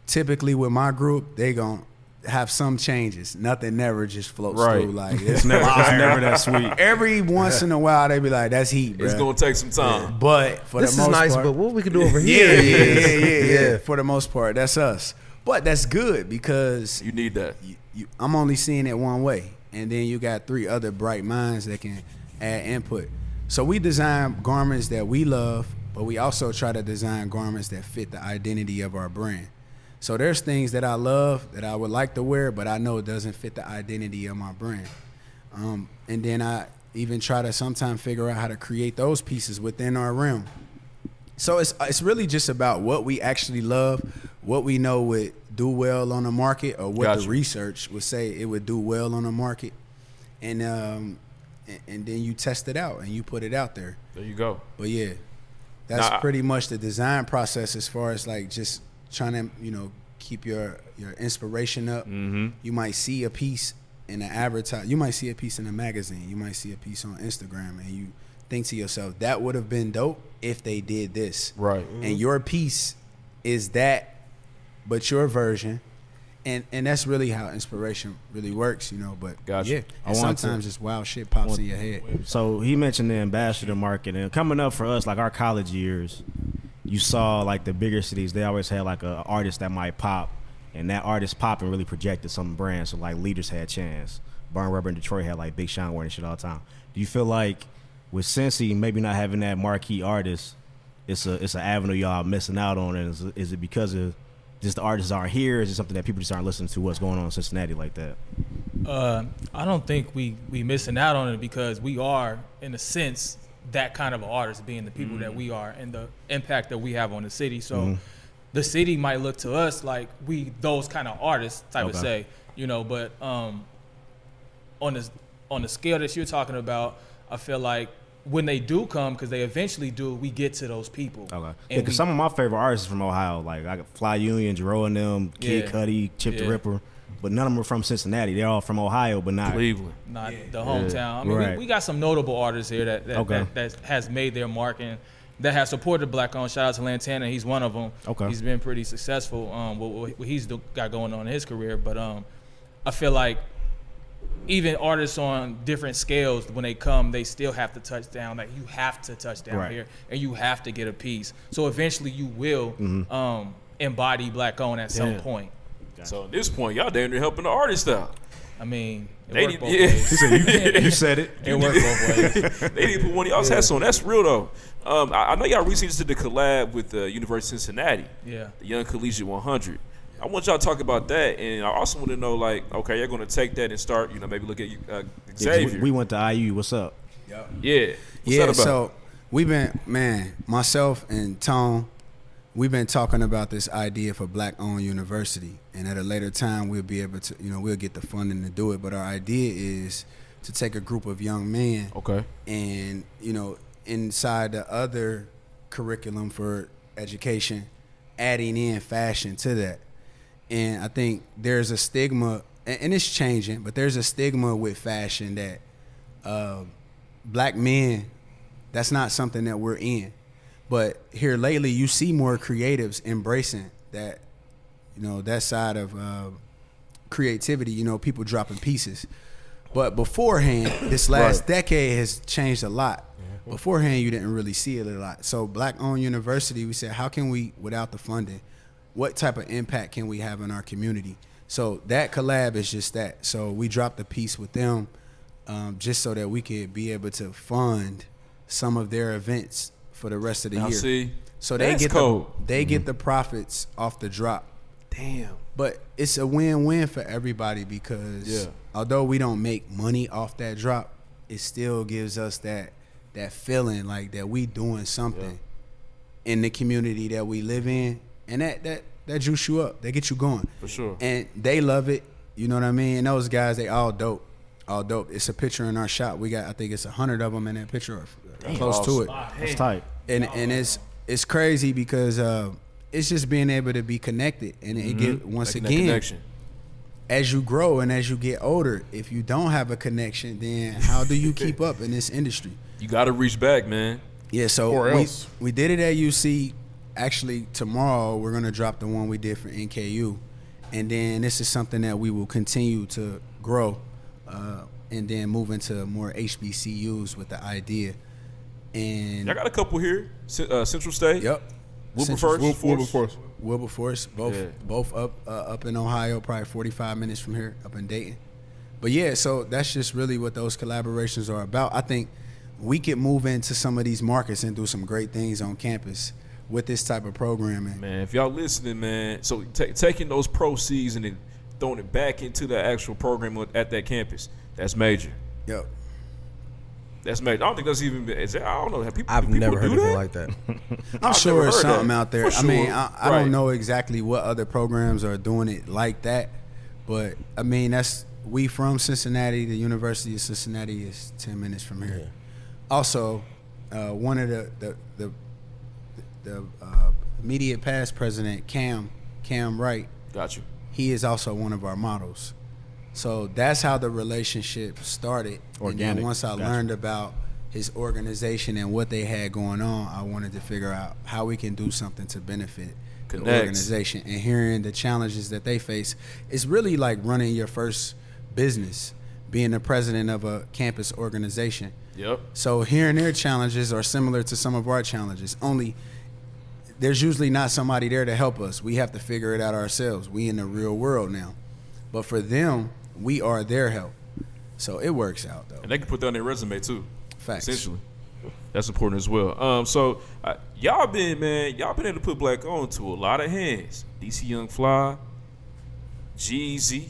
Typically, with my group, they gon' have some changes. Nothing never just floats through. Like it's never that sweet. Every once in a while, they be like, "That's heat, bro." It's gonna take some time. But for This the is most nice, part, but what we can do over here? yeah. For the most part, that's us. But that's good because You need that. I'm only seeing it one way, and then you got 3 other bright minds that can add input. So we design garments that we love, but we also try to design garments that fit the identity of our brand. So there's things that I love that I would like to wear, but I know it doesn't fit the identity of my brand. And then I even try to sometimes figure out how to create those pieces within our realm. So it's really just about what we actually love, what we know would do well on the market, or what the research would say it would do well on the market, and then you test it out and you put it out there. There you go. But yeah, that's pretty much the design process as far as like just trying to keep your inspiration up. Mm-hmm. You might see a piece in an advertise. You might see a piece in a magazine. You might see a piece on Instagram, and you think to yourself, that would have been dope if they did this. Right. And your piece is that, but your version, And that's really how inspiration really works, you know. But Gotcha. yeah, and sometimes just wild shit pops in your head. So he mentioned the ambassador market, and coming up for us, like our college years, you saw like the bigger cities, they always had like a artist that might pop, and that artist popping really projected some brands. So like Leaders had Chance, Burn Rubber in Detroit had like Big Sean wearing shit all the time. Do you feel like with Cincy maybe not having that marquee artist, it's an avenue y'all missing out on? And is it because of just the artists aren't here? Is it something that people just aren't listening to what's going on in Cincinnati like that? I don't think we missing out on it because we are, in a sense, that kind of artist, being the people that we are and the impact that we have on the city. So the city might look to us like we those kind of artists type of say, you know, but on the scale that you're talking about, I feel like when they do come, because they eventually do, we get to those people. Okay. Yeah, because some of my favorite artists from Ohio, like I got Fly Union, Jerome and them, Kid Cudi, Chip the Ripper, but none of them are from Cincinnati. They're all from Ohio, but not Cleveland. Not the hometown. I mean, we got some notable artists here that has made their mark and that has supported Black Owned. Shout out to Lantana. He's one of them. Okay. He's been pretty successful what he's got going on in his career. But I feel like even artists on different scales, when they come, they still have to touch down. Like, you have to touch down here, and you have to get a piece. So eventually you will embody Black Owned at some point. Gotcha. So at this point, y'all damn near helping the artist out. I mean, it worked both ways. You said it. It worked both ways. They need to put one of y'all's hats on. That's real, though. I know y'all recently just did the collab with the University of Cincinnati. Yeah. The Young Collegiate 100. I want y'all to talk about that, and I also want to know, like, okay, you're going to take that and start, you know, maybe look at Xavier. We went to IU. What's up? Yeah. What's that about? So we've been, myself and Tone, we've been talking about this idea for Black Owned University, and at a later time we'll be able to, we'll get the funding to do it. But our idea is to take a group of young men, and inside the other curriculum for education, adding in fashion to that. And I think there's a stigma, and it's changing, but there's a stigma with fashion that Black men, that's not something that we're in. But here lately, you see more creatives embracing that, that side of creativity, people dropping pieces. But beforehand, this last decade has changed a lot. Beforehand, you didn't really see it a lot. So Black Owned University, we said, how can we, without the funding, what type of impact can we have in our community? So that collab is just that. So we dropped a piece with them just so that we could be able to fund some of their events for the rest of the year. See, so they get the profits off the drop. Damn. But it's a win-win for everybody because although we don't make money off that drop, it still gives us that feeling like that we doing something in the community that we live in, and that juice you up. They get you going. For sure. And they love it. You know what I mean? And those guys, they all dope. All dope. It's a picture in our shop. We got, I think it's 100 of them in that picture, or close to it. That's tight. And it's crazy because it's just being able to be connected, and it get once again, as you grow and as you get older, if you don't have a connection, then how do you keep up in this industry? You got to reach back, man. Yeah, so we did it at UC. Actually, tomorrow we're going to drop the one we did for NKU. And then this is something that we will continue to grow and then move into more HBCUs with the idea. And I got a couple here. Central State. Yep. Wilberforce. Both up in Ohio, probably 45 minutes from here, up in Dayton. But yeah, so that's just really what those collaborations are about. I think we could move into some of these markets and do some great things on campus with this type of programming. Man, if y'all listening, man, so taking those proceeds and then throwing it back into the actual program at that campus, that's major. Yep. That's major. I don't think that's even. I don't know. I've never heard anything like that. I'm sure there's something out there. Sure. I mean, I don't know exactly what other programs are doing it like that, but I mean, we from Cincinnati. The University of Cincinnati is 10 minutes from here. Yeah. Also, one of the immediate past president, Cam Wright. Got you. He is also one of our models. So that's how the relationship started. Organic. And then once I learned about his organization and what they had going on, I wanted to figure out how we can do something to benefit the organization. And hearing the challenges that they face, it's really like running your first business, being the president of a campus organization. Yep. So hearing their challenges are similar to some of our challenges, only there's usually not somebody there to help us. We have to figure it out ourselves. We in the real world now. But for them, we are their help. So it works out, though. And they can put that on their resume, too. Facts. Essentially. That's important as well. So y'all been able to put Black Owned to a lot of hands. DC Young Fly, Jeezy,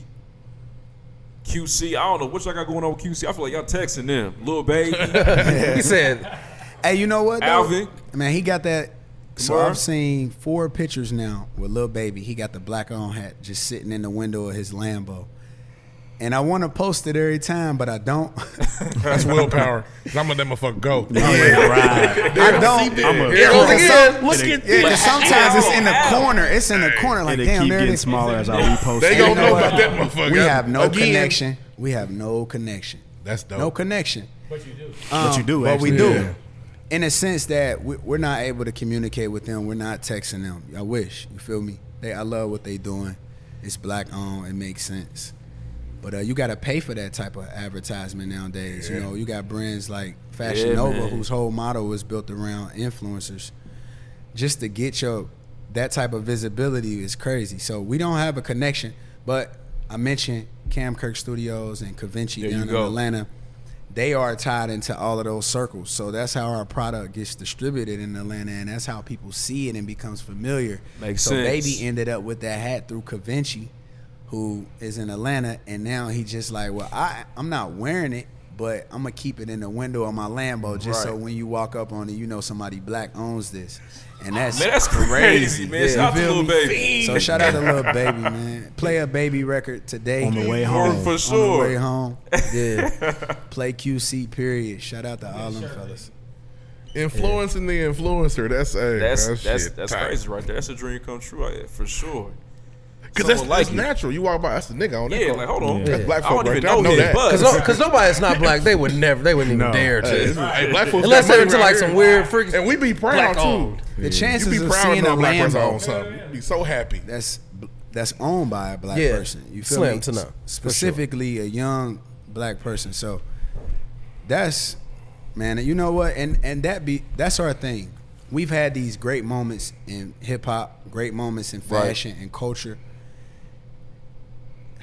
QC. I don't know what y'all got going on with QC. I feel like y'all texting them. Lil Baby. He said, hey, you know what, though? Alvin. Man, he got that. So Marv. I've seen 4 pictures now with Lil Baby. He got the Black Owned hat just sitting in the window of his Lambo. And I want to post it every time, but I don't. That's willpower. I'm gonna let my fuck go. I don't. here goes again. Look at Yeah, 'cause sometimes it's in the corner. It's in the corner. Like, It'll damn, keep there it getting is. smaller as I repost. They it. gonna You know know what? about that motherfucker. We have no Again. connection. We have no connection. That's dope. No connection. But you do. But you do, But we actually. do. Yeah. In a sense that we're not able to communicate with them. We're not texting them. I wish. You feel me? I love what they doing. It's Black owned. It makes sense. But you got to pay for that type of advertisement nowadays. Yeah. You know, you got brands like Fashion Nova, whose whole model is built around influencers. Just to get that type of visibility is crazy. So we don't have a connection. But I mentioned Cam Kirk Studios and Cavinci There down you in go. Atlanta. They are tied into all of those circles. So that's how our product gets distributed in Atlanta, and that's how people see it and becomes familiar. Makes so sense. Baby ended up with that hat through Cavinci, who is in Atlanta, and now he just like, well, I'm not wearing it, but I'm gonna keep it in the window of my Lambo just so when you walk up on it, you know somebody Black owns this. And that's, Man, that's crazy, man. Shout out to Lil Baby. So shout out to Lil Baby, man. Play a Baby record today. On the way home. For On the sure. way home. Yeah. Play QC, period. Shout out to all them fellas. Influencing the influencer. That's crazy right there. That's a dream come true, for sure. Because that's Someone like you. natural. You walk by, that's the nigga on that. Yeah, car. like hold on. That's black I folk don't right even there. I know know his that. buzz. Because nobody that's not black, they wouldn't even dare to. Hey, black folks Unless got they're money into around like here. some weird freaking. And we be proud Black too. owned. The chances You be of proud seeing when a a black person Lambo owns something. You be so happy. that's owned by a black Yeah. person. You feel Slim me? to know. Specifically a young black person. So that's, man, you know what? And that's our thing. We've had these great moments in hip hop, great moments in fashion and culture.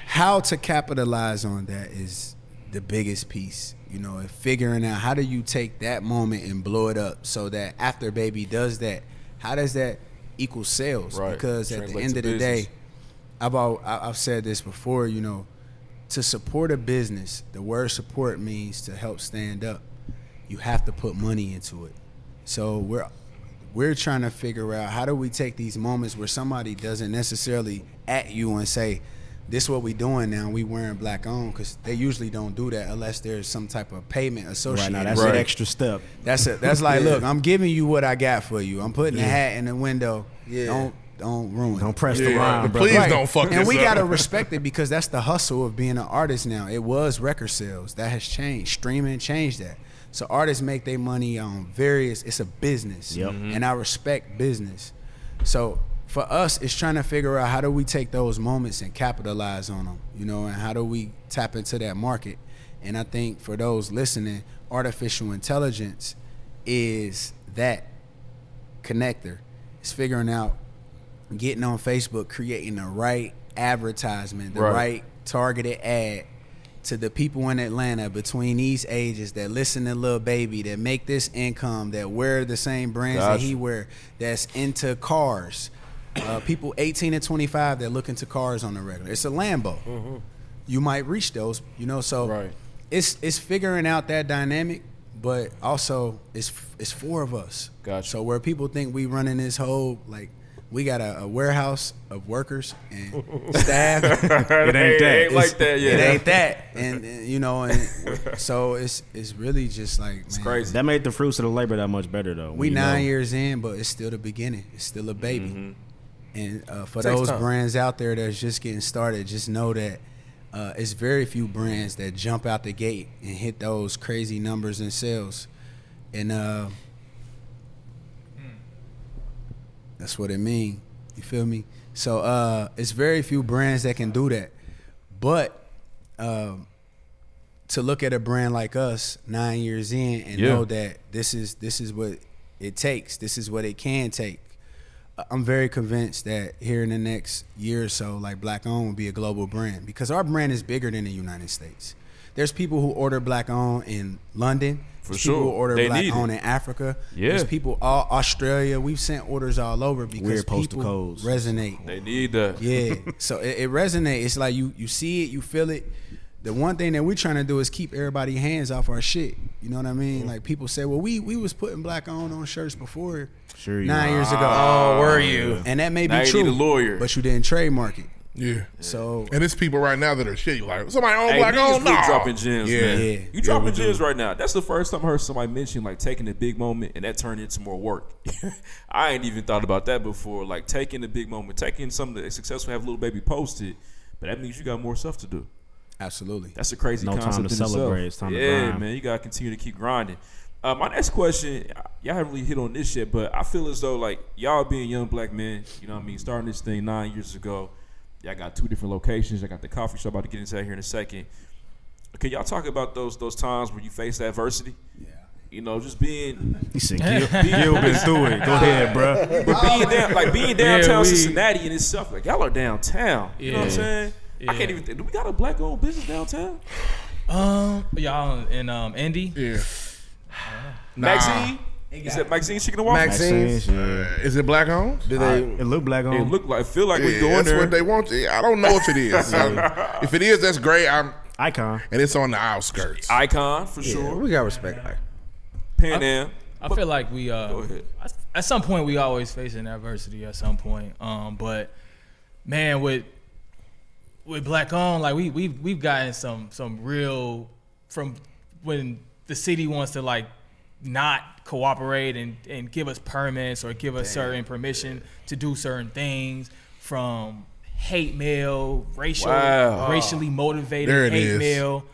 How to capitalize on that is the biggest piece, you know, and figuring out how do you take that moment and blow it up so that after Baby does that, how does that equal sales? Right. Because at the Translate end to of the business. day, I've said this before, you know, to support a business, the word support means to help stand up. You have to put money into it. So we're trying to figure out how do we take these moments where somebody doesn't necessarily at you and say, this is what we doing now, we wearing Black owned, because they usually don't do that unless there's some type of payment Right associated. now, that's with an it. extra step. That's like, look, I'm giving you what I got for you. I'm putting the hat in the window. Yeah. Don't ruin it. Don't press the Yeah. line, bro. Please don't fuck And this we up. gotta respect it because that's the hustle of being an artist now. It was record sales. That has changed. Streaming changed that. So artists make their money on it's a business. Yep. And I respect business. So for us, it's trying to figure out how do we take those moments and capitalize on them, you know, and how do we tap into that market. And I think for those listening, artificial intelligence is that connector. It's figuring out, getting on Facebook, creating the right advertisement, the right targeted ad to the people in Atlanta between these ages that listen to Lil Baby, that make this income, that wear the same brands that he wear, that's into cars. People 18 to 25 that look into cars on the regular. It's a Lambo. You might reach those, you know. So it's figuring out that dynamic, but also it's 4 of us. Gotcha. So where people think we running this whole, like, we got a warehouse of workers and staff. It ain't that. Ain't like that, yeah. It ain't that, and you know, and so it's really just like, It's man, crazy. That made the fruits of the labor that much better, though. we You 9 know. years in, but it's still the beginning. It's still a baby. Mm-hmm. And for Takes those time. brands out there that's just getting started, just know that it's very few brands that jump out the gate and hit those crazy numbers in sales. And that's what it mean. You feel me? So it's very few brands that can do that. But to look at a brand like us 9 years in and know that this is what it takes, this is what it can take. I'm very convinced that here in the next year or so, like Black Owned will be a global brand because our brand is bigger than the United States. There's people who order Black Owned in London. For There's sure. people who order They Black need Owned it. in Africa. Yeah. There's people all Australia. We've sent orders all over because Weird postal people codes. resonate. They need that. Yeah. So it resonates. It's like you see it, you feel it. The one thing that we're trying to do is keep everybody's hands off our shit. You know what I mean? Like people say, well, we was putting Black Owned on shirts before Sure you 9 years ago. Oh, were you? And that may Now be you true. need a lawyer. But you didn't trademark it. Yeah. So And it's people right now that are shit. You like somebody own Hey, Black niggas Owned? really Nah. dropping gems, Yeah. man. Yeah. You Yeah, dropping we do. gems right now. That's the first time I heard somebody mention like taking a big moment and that turned into more work. I ain't even thought about that before. Like taking a big moment, taking something that successful, have Little Baby posted, but that means you got more stuff to do. absolutely. That's a crazy No time concept to in itself. celebrate. It's time to Yeah, grind. man, you gotta continue to keep grinding. My next question, y'all haven't really hit on this yet, but I feel as though like y'all being young black men, you know what I mean, starting this thing 9 years ago, y'all got 2 different locations. I got the coffee shop. About to get into that here in a second. Can y'all talk about those times where you faced adversity? Yeah. You know, just being He said, Gil been through it. Go ahead, bro. but being downtown we- Cincinnati in itself, like y'all are downtown. You know what I'm Yeah. saying? I can't even. Do we got a black owned business downtown? Y'all in Indy? Yeah. Maxine? Is that Maxine Chicken and Waffles? Maxine's? Yeah. Is it Black Owned? Do they? It look Black It on. look like, feel like we're Yeah, going that's there. what they want. I don't know if it is. If it is, that's great. Icon. And it's on the outskirts. Icon for sure. We got respect. Pan Am. I feel like we ahead. at some point we always facing adversity at some point. But man, with Black Owned, like we've gotten some real from when the city wants to like not cooperate and give us permits or give us certain permission to do certain things, from hate mail, racially motivated There it hate is. mail.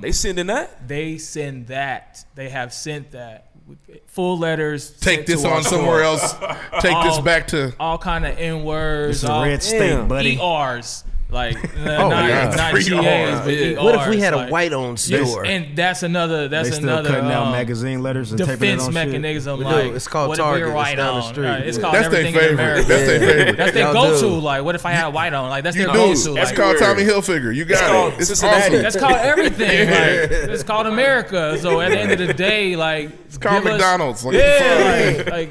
They sending that? They send that. They have sent that with full letters. Take sent this to our on somewhere store. else. Take this back to. All kind of N-words. It's a red state, buddy. ERs. Like God. not 3 GAs, but Yeah. ERs. What if we had a like- white-owned Yes, store? and that's another They still cutting out magazine letters and taping it defense on shit. mechanism. We do. Like It's called what if Target. we're It's white down the on? street. Right, it's called That's their everything in favorite. America. That's their favorite. That's their Y'all go-to. do. Like, what if I had white on? Like, that's You their do. go-to. That's Like, called Tommy Hilfiger. You got called it. It's Cincinnati. awesome. that's called everything. Like, it's called America. So at the end of the day, like, it's called McDonald's. Like, yeah, like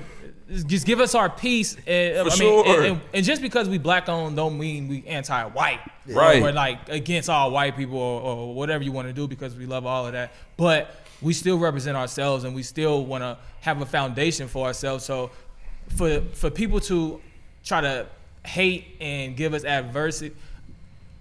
just give us our piece. And, For sure. and just because we black owned don't mean we anti-white. Right. We're like against all white people or whatever you want to do, because we love all of that. But we still represent ourselves, and we still want to have a foundation for ourselves. So for people to try to hate and give us adversity,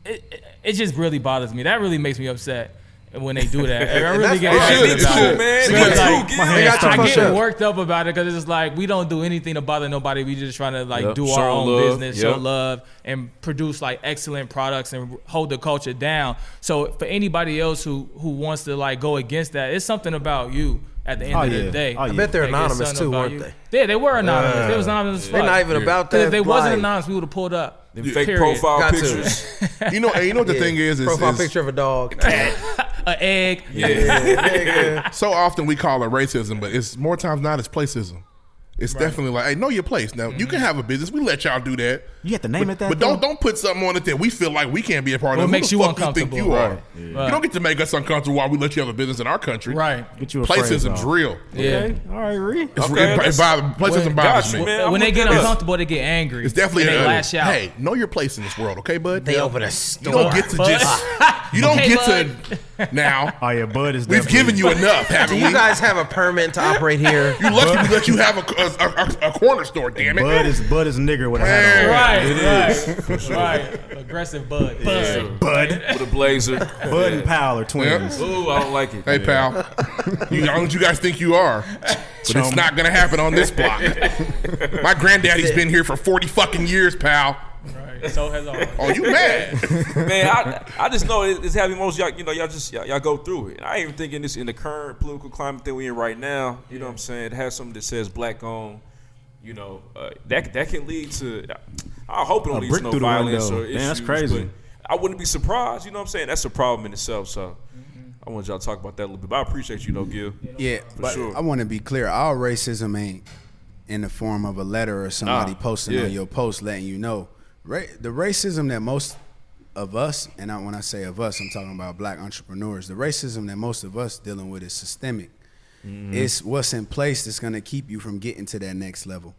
it just really bothers me. That really makes me upset when they do that. I really get It should, upset about it. man. It Me should. too, Gil. hands I start get fucked up. worked up about it because it's like we don't do anything to bother nobody. We just trying to like Yep. do Show our own love. business, Yep. show love, and produce like excellent products and hold the culture down. So for anybody else who wants to like go against that, it's something about you at the end Oh, of yeah. the day. Oh, yeah. I bet they're Like, it's anonymous something too, about weren't you. they? Yeah, they were anonymous. They was anonymous as fuck. They're not even about 'Cause that. if they wasn't life. anonymous, we would have pulled up. Them fake Period. profile Got to. pictures. You know what the thing is Profile picture of a dog. An egg. so often we call it racism, but it's more times not, it's placism. It's definitely like, hey, know your place. Now you can have a business. We let y'all do that. You have to name it that. But don't put something on it that we feel like we can't be a part What of. Who makes the you fuck you think uncomfortable. you are? Right. You don't get to make us uncomfortable while we let you have a business in our country. Right. Get you a phrase Placism's off. real. Yeah. All right, Ree. It's Okay, placism bothers Gotcha, me. man. I'm When they with get that. uncomfortable, they get angry. It's definitely and they a, lash out. hey, know your place in this world, okay, bud? They open a You store. don't get to just. You don't Okay, get bud. to now. Oh yeah, Bud is. We've given you enough, Do haven't you we? guys have a permit to operate here? You lucky we let you have a corner store. Damn it. Bud is a nigger with a hat on. Right. Aggressive bud. Bud, With a blazer. Bud and Powell are twins. Ooh, I don't like it. Hey, pal. You know what you guys think you are, but it's not gonna happen on this block. My granddaddy's been here for 40 fucking years, pal. Right. So has ours. Oh, you mad? Man, I just know it's having most y'all. You know, y'all go through it. I ain't even thinking this in the current political climate that we in right now. You know what I'm saying? To have something that says black owned. You know, that can lead to. I hope it don't lead to no violence or issues. Man, that's crazy. But I wouldn't be surprised. You know what I'm saying? That's a problem in itself. So I want y'all to talk about that a little bit. But I appreciate you, though, Gil. Yeah, but sure. I want to be clear. Our racism ain't in the form of a letter or somebody posting on your post letting you know. The racism that most of us, and when I say of us, I'm talking about black entrepreneurs, the racism that most of us dealing with is systemic. It's what's in place that's going to keep you from getting to that next level.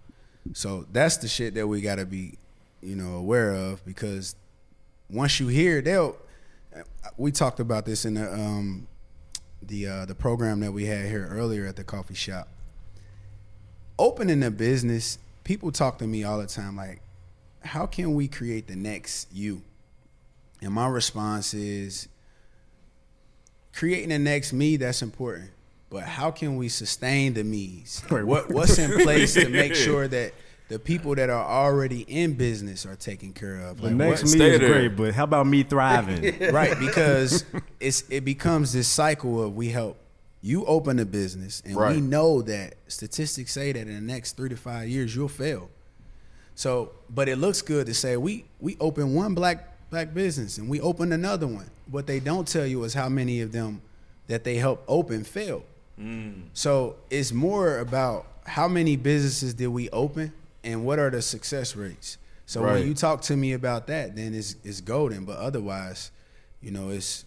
So that's the shit that we got to be, aware of, because once you hear, we talked about this in the program that we had here earlier at the coffee shop. Opening a business, people talk to me all the time like, how can we create the next you? And my response is, creating the next me, that's important. But how can we sustain the me's? What's in place to make sure that the people that are already in business are taken care of? The next me is great, but how about me thriving? Right, because it becomes this cycle of we help you open a business, and we know that statistics say that in the next 3 to 5 years you'll fail. So, but it looks good to say we open one black business and we open another one. What they don't tell you is how many of them that they help open failed. So it's more about how many businesses did we open and what are the success rates. So when you talk to me about that, then it's golden. But otherwise, it's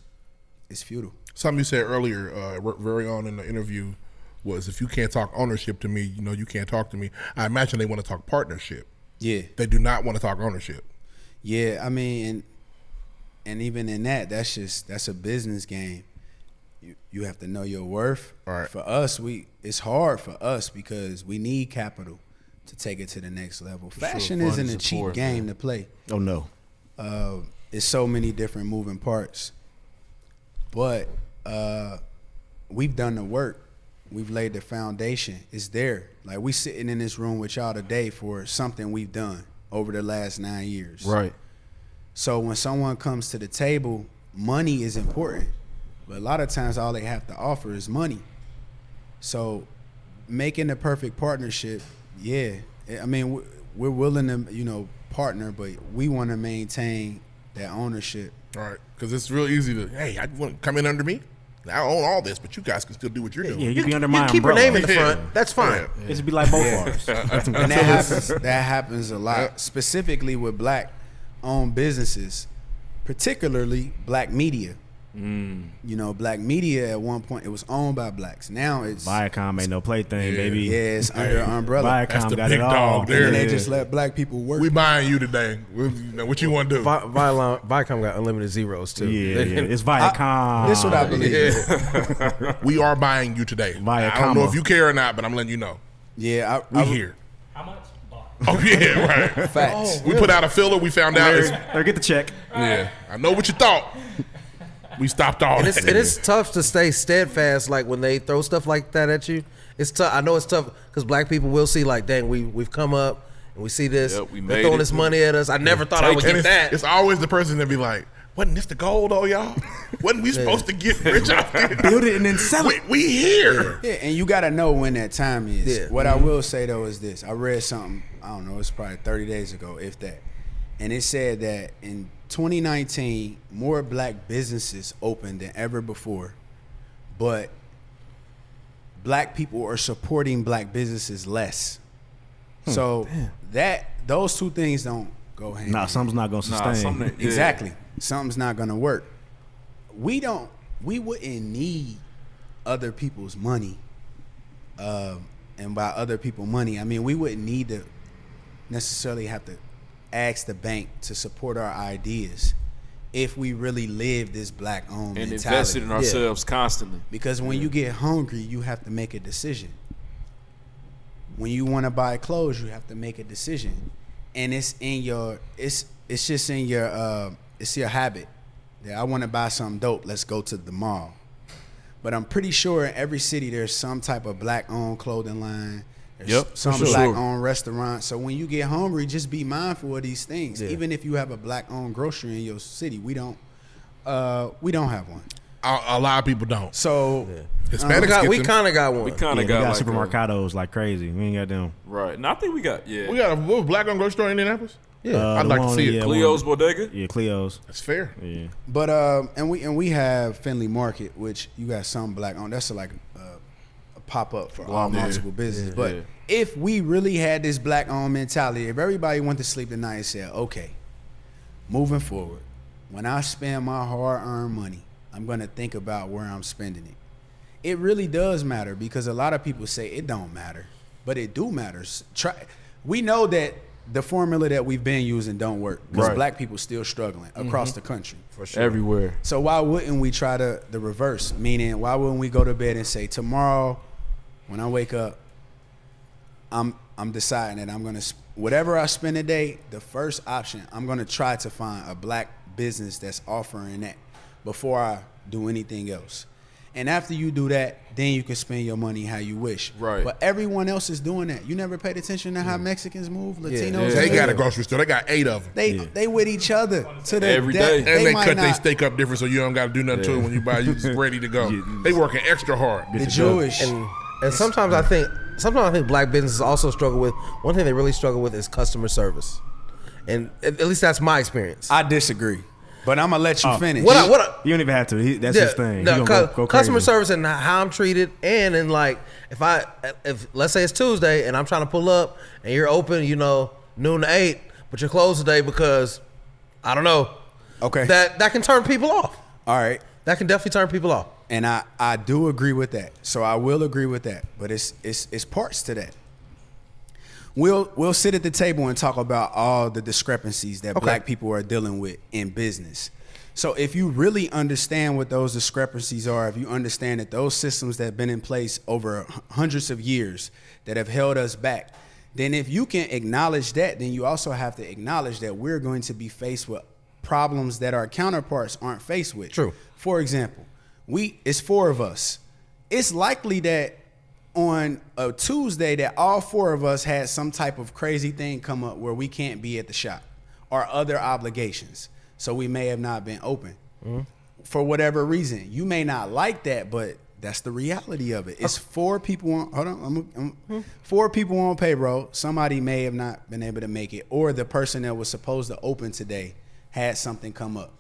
futile. Something you said earlier, very on in the interview, was if you can't talk ownership to me, you can't talk to me. I imagine they want to talk partnership. Yeah. They do not want to talk ownership. Yeah, I mean, and even in that's a business game. You have to know your worth. All right. For us, it's hard for us because we need capital to take it to the next level. Fashion isn't a cheap game to play. Oh no. It's so many different moving parts. But we've done the work. We've laid the foundation. It's there. Like, we sitting in this room with y'all today for something we've done over the last 9 years. Right. So when someone comes to the table, money is important. But a lot of times all they have to offer is money. So making the perfect partnership, I mean, we're willing to, partner, but we want to maintain that ownership. All right, because it's real easy to, hey, I want to come in under me. I own all this, but you guys can still do what you're doing. Yeah, you be under my keep umbrella. your name in the front. That's fine. It should be like both ours. And that happens a lot, specifically with black-owned businesses, particularly black media. Black media at one point, it was owned by blacks. Now it's Viacom ain't no plaything, baby. Yeah, it's under an umbrella. Viacom got big it all. dog there. And they just let black people work. We buying you today. What you want to do? Viacom got unlimited zeros too. Yeah, it's Viacom. This is what I believe. We are buying you today. Viacom. I don't know if you care or not, but I'm letting you know. Yeah, we here. How much? Oh yeah, right. Facts. We put out a filler. We found out. Or get the check. Yeah, I know what you thought. We stopped all that. It is tough to stay steadfast, like when they throw stuff like that at you. It's tough. I know it's tough because black people will see, like, dang, we've come up and we see this. Yep, we they're made throwing it. this money at us. I never thought I would get that. It's always the person that be like, wasn't this the goal though, y'all? Wasn't we supposed to get rich off this? Build it and then sell it. We here. Yeah, and you got to know when that time is. Yeah. What I will say, though, is this. I read something, I don't know, it's probably 30 days ago, if that. And it said that in 2019, more black businesses opened than ever before, but black people are supporting black businesses less. So those two things don't go hand in hand. Something's not gonna sustain. Exactly. Something's not gonna work. We wouldn't need other people's money. And by other people money, I mean we wouldn't need to necessarily have to ask the bank to support our ideas if we really live this black-owned And mentality. invested in ourselves constantly. Because when you get hungry, you have to make a decision. When you want to buy clothes, you have to make a decision, and it's just in your it's your habit. That I want to buy something dope. Let's go to the mall. But I'm pretty sure in every city there's some type of black-owned clothing line. some black-owned restaurants. So when you get hungry, just be mindful of these things. Yeah. Even if you have a black-owned grocery in your city, we don't have one. A lot of people don't. So Hispanics we kind of got one. We kind of We got like supermercados like crazy. We ain't got them. right. No, I think we got We got a black-owned grocery store in Indianapolis. Yeah. I'd like to see it. Cleo's Bodega. Yeah, Cleo's. That's fair. Yeah. But and we have Findlay Market, which you got some black-owned. That's like a pop-up for all multiple businesses. But if we really had this black-owned mentality, if everybody went to sleep tonight and said, okay, moving forward, when I spend my hard-earned money, I'm going to think about where I'm spending it. It really does matter, because a lot of people say it don't matter, but it do matter. We know that the formula that we've been using don't work, because black people still struggling across the country. For sure. Everywhere. So why wouldn't we try the reverse? Meaning, why wouldn't we go to bed and say, tomorrow when I wake up, I'm deciding that I'm going to, whatever I spend a day, the first option, I'm going to try to find a black business that's offering that before I do anything else. And after you do that, then you can spend your money how you wish. Right. But everyone else is doing that. You never paid attention to how Mexicans move, Latinos. They got a grocery store. They got 8 of them. They with each other to the Every day. And they might cut their not- steak up different, so you don't got to do nothing to it when you buy. You just ready to go. They working extra hard. The Jewish. And sometimes I think black businesses also struggle with, one thing they really struggle with is customer service. And at least that's my experience. I dislagree. But I'm going to let you finish. What You don't even have to. That's his thing. No, He gonna go customer crazy. service and how I'm treated, and in like if let's say it's Tuesday and I'm trying to pull up and you're open, noon to 8, but you're closed today because I don't know. Okay. That can turn people off. All right. That can definitely turn people off. And I do agree with that. So I will agree with that. But it's parts to that. We'll sit at the table and talk about all the discrepancies that black people are dealing with in business. So if you really understand what those discrepancies are, if you understand that those systems that have been in place over hundreds of years that have held us back, then if you can acknowledge that, then you also have to acknowledge that we're going to be faced with problems that our counterparts aren't faced with. True. For example, it's 4 of us. It's likely that on a Tuesday that all 4 of us had some type of crazy thing come up where we can't be at the shop or other obligations. So we may have not been open for whatever reason. You may not like that, but that's the reality of it. It's 4 people on, 4 people on payroll. Somebody may have not been able to make it, or the person that was supposed to open today had something come up.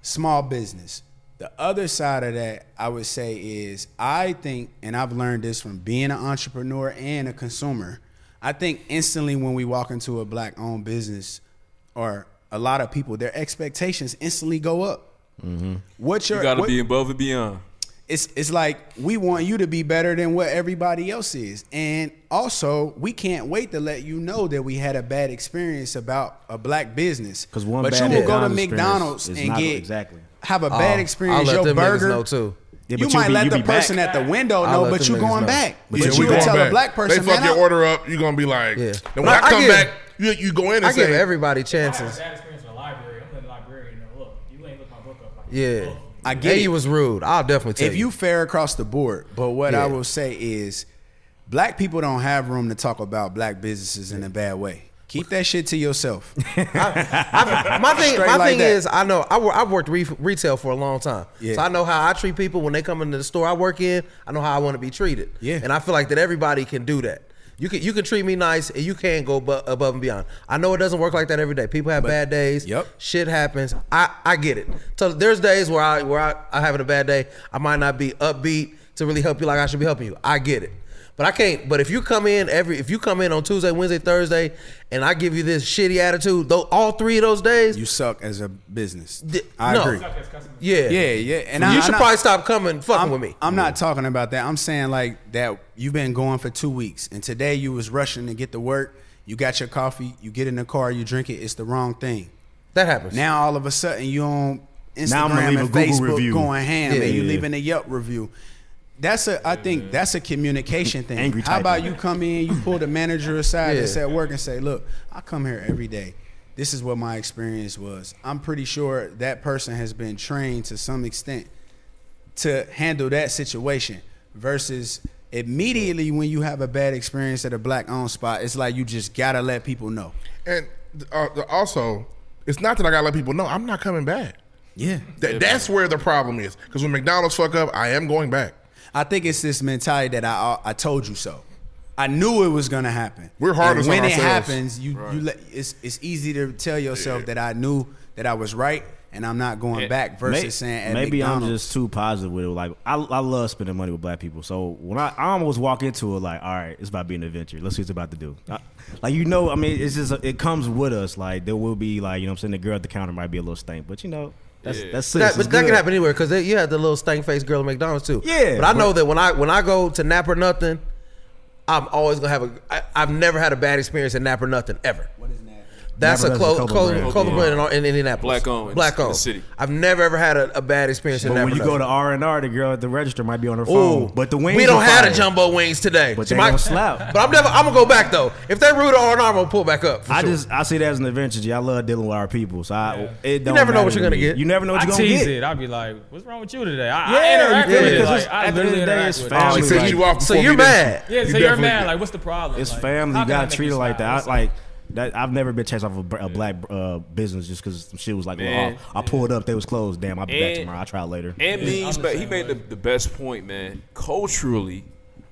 Small business. The other side of that, I would say, is I think, and I've learned this from being an entrepreneur and a consumer, I think instantly when we walk into a black-owned business, or a lot of people, their expectations instantly go up. You got to be above and beyond. It's like we want you to be better than what everybody else is. And also, we can't wait to let you know that we had a bad experience about a black business. Because one but bad you will go to McDonald's McDonald's is and not get exactly. have a bad experience. I'll let Your them niggas burger, know too. Yeah, you but might let you the be person back. at the window I'll know, let but them you niggas going know. back. But Yeah, you we would going tell back. a black person, they fuck man, your order up, you're gonna be like, Yeah. then when But I come give- back, you go in and I say, give everybody I had a chances. bad experience in the library. I'm letting the librarian know, look, you ain't look my book up like Yeah. that. I get You it. was rude. I'll definitely tell If you fair across the board, but what Yeah. I will say is, black people don't have room to talk about black businesses in a bad way. Keep that shit to yourself. My thing like that. is, I know I've worked retail for a long time, Yeah. so I know how I treat people when they come into the store I work in. I know how I want to be treated, Yeah. and I feel like that everybody can do that. You can treat me nice, and you can go above and beyond. I know it doesn't work like that every day. People have bad days. Yep. Shit happens. I get it. So there's days where I having a bad day. I might not be upbeat to really help you like I should be helping you. I get it. But I can't. But if you come in on Tuesday, Wednesday, Thursday, and I give you this shitty attitude, though, all 3 of those days, You suck as a business. no. I agree. yeah, Yeah. And you should probably stop fucking with me. I'm not talking about that. I'm saying like that you've been going for 2 weeks, and today you was rushing to get to work. You got your coffee. You get in the car. You drink it. It's the wrong thing. That happens. Now all of a sudden you on Now I'm gonna Instagram leave and a Google Facebook review. going ham, Yeah. and you Yeah. leaving a Yelp review. I think that's a communication thing. Angry How about typing. you come in, you pull the manager aside Yeah. that's at work and say, look, I come here every day. This is what my experience was. I'm pretty sure that person has been trained to some extent to handle that situation versus immediately when you have a bad experience at a black owned spot, it's like you just gotta let people know. And also, it's not that I gotta let people know I'm not coming back. Yeah, That's where the problem is. Because when McDonald's fuck up, I am going back. I think it's this mentality that I told you so. I knew it was gonna happen. We're hardest on when ourselves. it happens, it's easy to tell yourself that I knew that I was right and I'm not going back versus saying at maybe McDonald's. I'm just too positive with it. Like I love spending money with black people. So when I almost walk into it like, all right, it's about to be an adventure. Let's see what it's about to do. I mean, it's just it comes with us. Like there will be like, you know what I'm saying, the girl at the counter might be a little stank, but you know. That's but that can happen anywhere because you had the little stank faced girl at McDonald's too. Yeah, but I know that when I go to Nap or Nothing, I'm always gonna have I've never had a bad experience at Nap or Nothing ever. What is Nap? That's a clothing brand in Indianapolis. Black owned in the city. I've never ever had a bad experience in Nap or When you Nothing. go to R&R, the girl at the register might be on her phone. But the wings we don't are have fire. the jumbo wings today. But they don't slap. But I'm gonna go back though. If they rude to R&R, I'm gonna pull back up. I see that as an adventure. I love dealing with our people. So it don't never know matter what you're to gonna me. get. You never know what I you're gonna tease get. it. I'd be like, "What's wrong with you today?" I interact with it. Like, I at the end literally of the day, interact it's with family. it. She set you off So before you're we mad. Yeah, so you're definitely mad. did. Like, what's the problem? It's Like, family. how You can I gotta make treat you it like smile? that. Like that. I've never been chased off a black business just because some shit was like, Man. I pulled up, they was closed. Damn, I'll be back tomorrow. I'll try it later. And means, I'm but the he same made way. the best point, man. Culturally,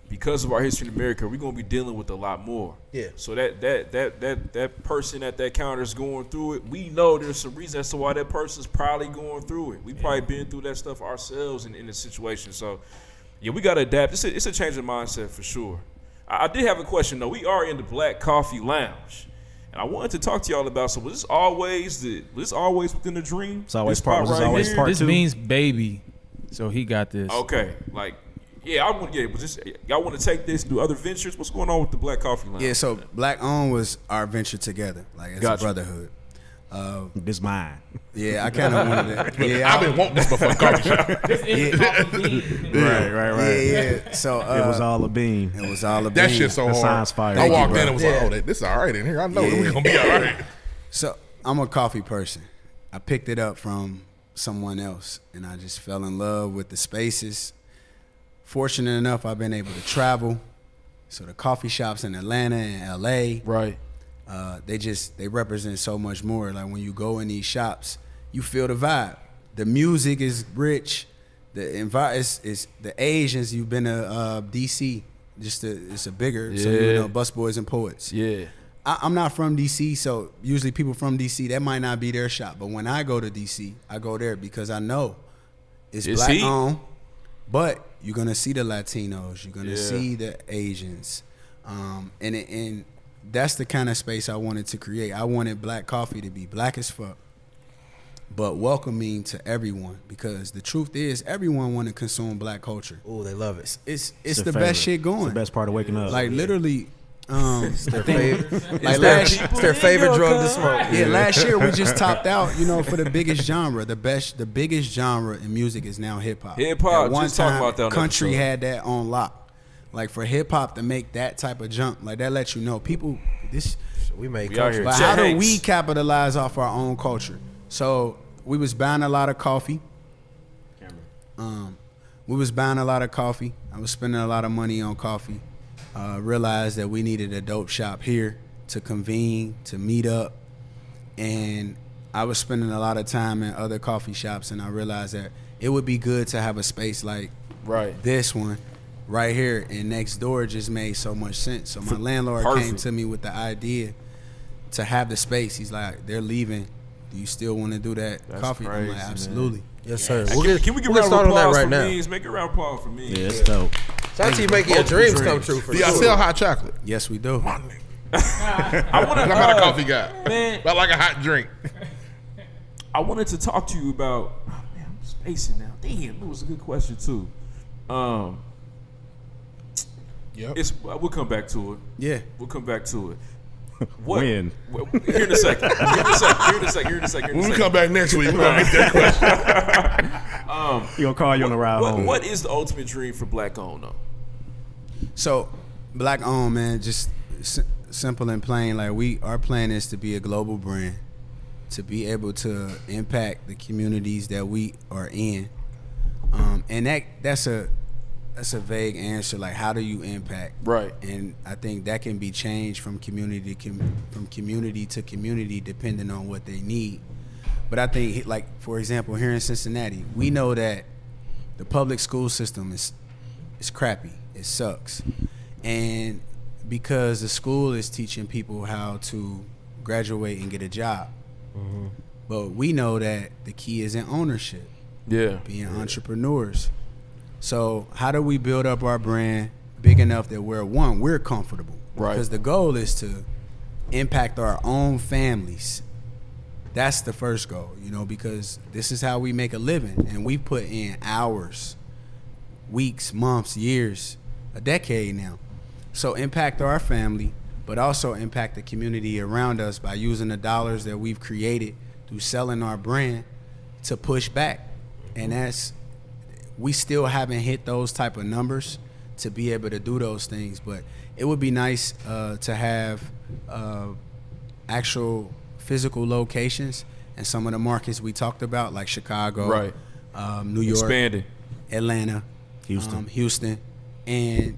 because of our history in America, we're gonna be dealing with a lot more. Yeah. So that person at that counter is going through it. We know there's some reason as to why that person's probably going through it. We probably been through that stuff ourselves in the situation. So yeah, we gotta adapt. It's a change of mindset for sure. I did have a question though. We are in the Black Coffee Lounge. And I wanted to talk to y'all about, so was this always within the dream? It's always This part- spot was this right always here? part This two? means baby, so he got this. Okay, like, but just y'all want to take this, do other ventures? What's going on with the Black Coffee Lounge? Yeah, so Black Owned was our venture together, like as Gotcha. a brotherhood. This mine. Yeah, I kind of wanted to. Yeah, I've been wanting this before coffee shop. Right. Yeah. So It was all a beam. It was all a That beam. shit's so The hard. science fire. I Thank you, walked bro. in and was like, oh, this is all right in here. I know we're going to be all right. So I'm a coffee person. I picked it up from someone else, and I just fell in love with the spaces. Fortunate enough, I've been able to travel. So the coffee shops in Atlanta and LA, Right. they represent so much more. Like when you go in these shops, you feel the vibe. The music is rich. The environment is the Asians. You've been to DC. It's a bigger. So you know, busboys and poets. Yeah. I'm not from DC, so usually people from DC, that might not be their shop. But when I go to DC, I go there because I know it's It's black heat. owned, but you're gonna see the Latinos, you're gonna Yeah. see the Asians, and that's the kind of space I wanted to create. I wanted black coffee to be black as fuck, but welcoming to everyone, because the truth is everyone want to consume black culture. Oh, they love it. It's It's the their best favorite. shit going. It's the best part of waking up. Like literally. It's their favorite. Like last, It's their favorite drug to smoke. yeah, last year we just topped out, you know, for the biggest genre. The biggest genre in music is now hip hop. Hip hop, At one just talk time, about that on the country episode. had that on lock. Like for hip hop to make that type of jump, like that lets you know people this. We make We out country. here. But Chet how do Hanks. we capitalize off our own culture? So we was buying a lot of coffee. We was buying a lot of coffee. I was spending a lot of money on coffee. Realized that we needed a dope shop here to convene, to meet up. And I was spending a lot of time in other coffee shops, and I realized that it would be good to have a space like this one right here. And next door just made so much sense. So my landlord came Perfect. to me with the idea to have the space. He's like, they're leaving. Do you still want to do that coffee? I'm crazy, like, man. absolutely. Yes, sir. Can we get a we'll round get of started on that applause right for now. me? Make a round of applause for me. Yeah, it's dope. Shout out to you making your dreams come true for Do y'all sure. sell hot chocolate? Yes, we do. I want I'm not a to. coffee guy. Man. But I like a hot drink. I wanted to talk to you about. Oh man, I'm spacing now. Damn, it was a good question too. Yep. We'll come back to it. Yeah. We'll come back to it. What? When? Here in a second. Here in a second. When we come back next week, we're going to get that question. He gonna call you on the ride home. What is the ultimate dream for Black Owned though? So, black owned, man, just simple and plain. Like our plan is to be a global brand, to be able to impact the communities that we are in, and that's a that's a vague answer. Like, how do you impact? Right. And I think that can be changed from community to community depending on what they need. But I think, like, for example, here in Cincinnati, we know that the public school system is crappy. It sucks. And because the school is teaching people how to graduate and get a job. Mm-hmm. But we know that the key is in ownership. Yeah. Being entrepreneurs. So how do we build up our brand big enough that we're comfortable? Right. Because the goal is to impact our own families. That's the first goal, because this is how we make a living. And we put in hours, weeks, months, years, a decade now. So impact our family, but also impact the community around us by using the dollars that we've created through selling our brand to push back. And we still haven't hit those type of numbers to be able to do those things. But it would be nice to have actual physical locations in some of the markets we talked about, like Chicago, right. New York, expanding, Atlanta, Houston. And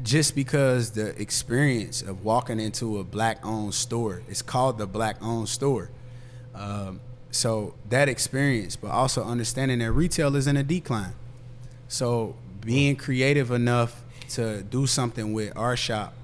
just because the experience of walking into a Black-owned store, it's called the Black-owned store. So that experience, but also understanding that retail is in a decline. So being creative enough to do something with our shop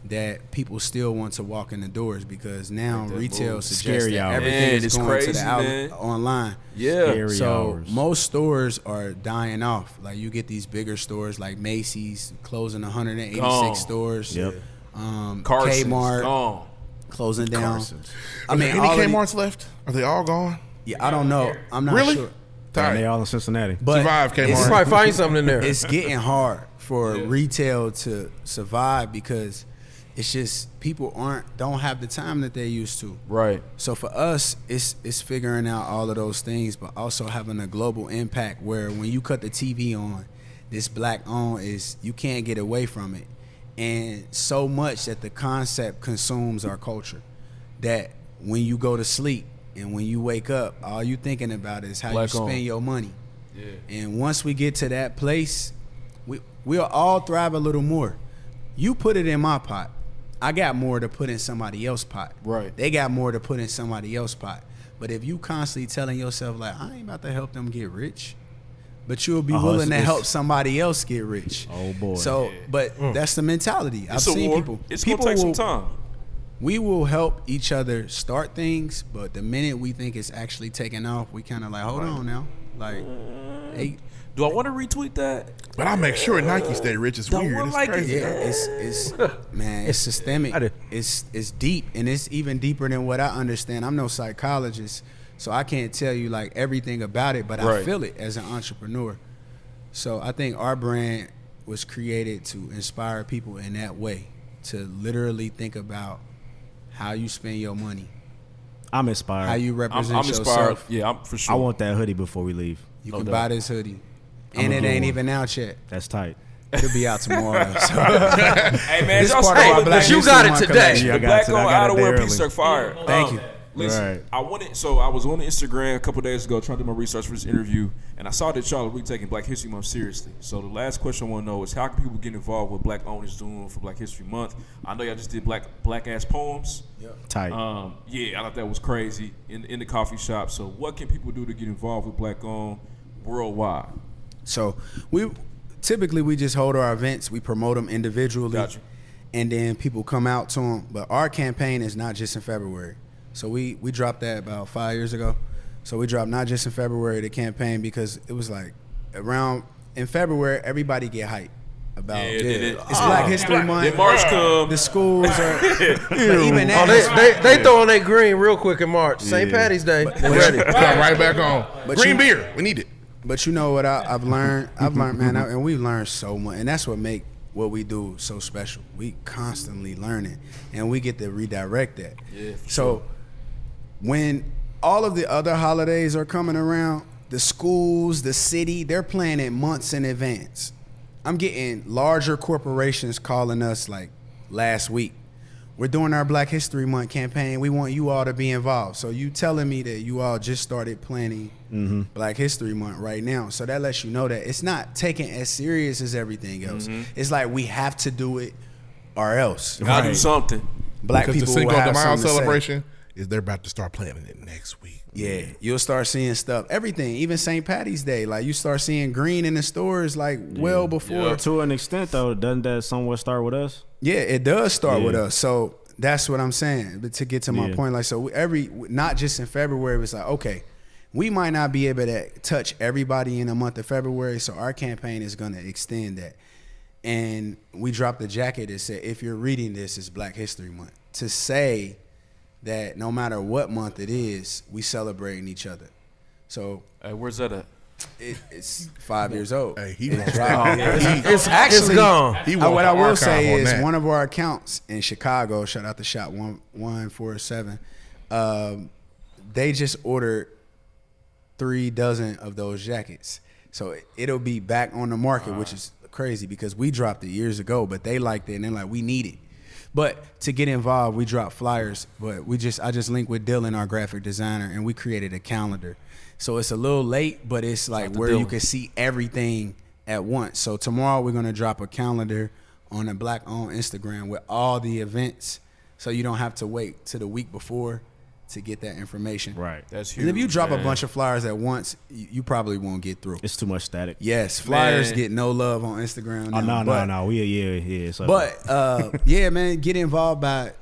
that people still want to walk in the doors, because now retail suggests that everything is going to the outlet online. Yeah. Scary hours. Most stores are dying off. Like, you get these bigger stores like Macy's closing 186 stores. Yep. Carson's Kmart gone. closing down. Carson's. Are there any Kmart's left? Are they all gone? Yeah, I don't know. I'm not Really? sure. And they all in Cincinnati. But Survive, Kmart. You can probably find something in there. it's getting hard for retail to survive, because it's just people don't have the time that they used to. Right. So for us, it's figuring out all of those things, but also having a global impact where when you cut the TV on, this Black-owned you can't get away from it. And so much that the concept consumes our culture that when you go to sleep and when you wake up, all you thinking about is how you spend your money. Yeah. And once we get to that place, we'll all thrive a little more. You put it in my pot. I got more to put in somebody else's pot. Right. They got more to put in somebody else's pot. But if you constantly telling yourself, like, I ain't about to help them get rich, but you'll be willing to help somebody else get rich. Oh, boy. So, but that's the mentality. I've seen people. It's going to take some time. We will help each other start things, but the minute we think it's actually taking off, we kind of like, hold on now. Like, hey. Do I want to retweet that? But I make sure Nike stay rich. It's weird. It's crazy. Yeah, it's systemic. It's deep, and it's even deeper than what I understand. I'm no psychologist, so I can't tell you like everything about it, but I feel it as an entrepreneur. So I think our brand was created to inspire people in that way, to literally think about how you spend your money. I'm inspired. How you represent I'm inspired. yourself. Yeah, I'm for sure. I want that hoodie before we leave. You can buy this hoodie. And it ain't even out yet. That's tight. It'll be out tomorrow. So. Hey, man, This part of our Black you History got it Month today. collection. Yeah, I the got Black it. Owned I got it Outerwear there piece early. are fire. Thank you. Listen, Right. I was on Instagram a couple days ago trying to do my research for this interview, and I saw that y'all are really taking Black History Month seriously. So the last question I want to know is, how can people get involved with Black Owners doing for Black History Month? I know y'all just did black ass poems. Tight. Yeah, I thought that was crazy in the coffee shop. So what can people do to get involved with Black Owned worldwide? So we typically just hold our events. We promote them individually. Gotcha. And then people come out to them. But our campaign is not just in February. So we dropped that about 5 years ago. So we dropped not just in February the campaign, because it was like around in February everybody get hyped about it's Black History Month. Then March come. The schools are but even that They throwing that green real quick in March. St. Patty's Day. They ready. Come right back on. But Green beer. We need it. But you know what I've learned? Man, and we've learned so much. And that's what make what we do so special. We constantly learning, and we get to redirect that. Yeah, for so when all of the other holidays are coming around, the schools, the city, they're planning months in advance. I'm getting larger corporations calling us like last week. we're doing our Black History Month campaign. We want you all to be involved. So you telling me that you all just started planning Black History Month right now. So that lets you know that it's not taken as serious as everything else. It's like we have to do it or else. Gotta do something. Black Because people the will Cinco de have Mayo something to say. celebration is they're about to start planning it next week. Yeah, you'll start seeing stuff. Everything, even St. Patty's Day. Like, you start seeing green in the stores, like, well before. To an extent, though, doesn't that somewhat start with us? Yeah, it does start with us. So that's what I'm saying. But to get to my point, like, so not just in February, it's like, okay, we might not be able to touch everybody in the month of February, so our campaign is going to extend that. And we dropped a jacket that said, if you're reading this, it's Black History Month. To say that no matter what month it is, we celebrating each other. So where's that at? It's 5 years old. Hey, he It's won't It's actually gone. what I will say is one of our accounts in Chicago, shout out to Shop 147, they just ordered 3 dozen of those jackets. So it'll be back on the market, which is crazy because we dropped it years ago, but they liked it and they're like, we need it. But to get involved, we dropped flyers, but I just linked with Dylan, our graphic designer, and we created a calendar. So it's a little late, but it's like where you can see everything at once. So tomorrow we're going to drop a calendar on the Black Owned Instagram with all the events, so you don't have to wait till the week before to get that information. Right. That's huge. And if you drop a bunch of flyers at once, you probably won't get through. It's too much static. Yes, flyers get no love on Instagram now. No. Yeah. So. But yeah, man, get involved by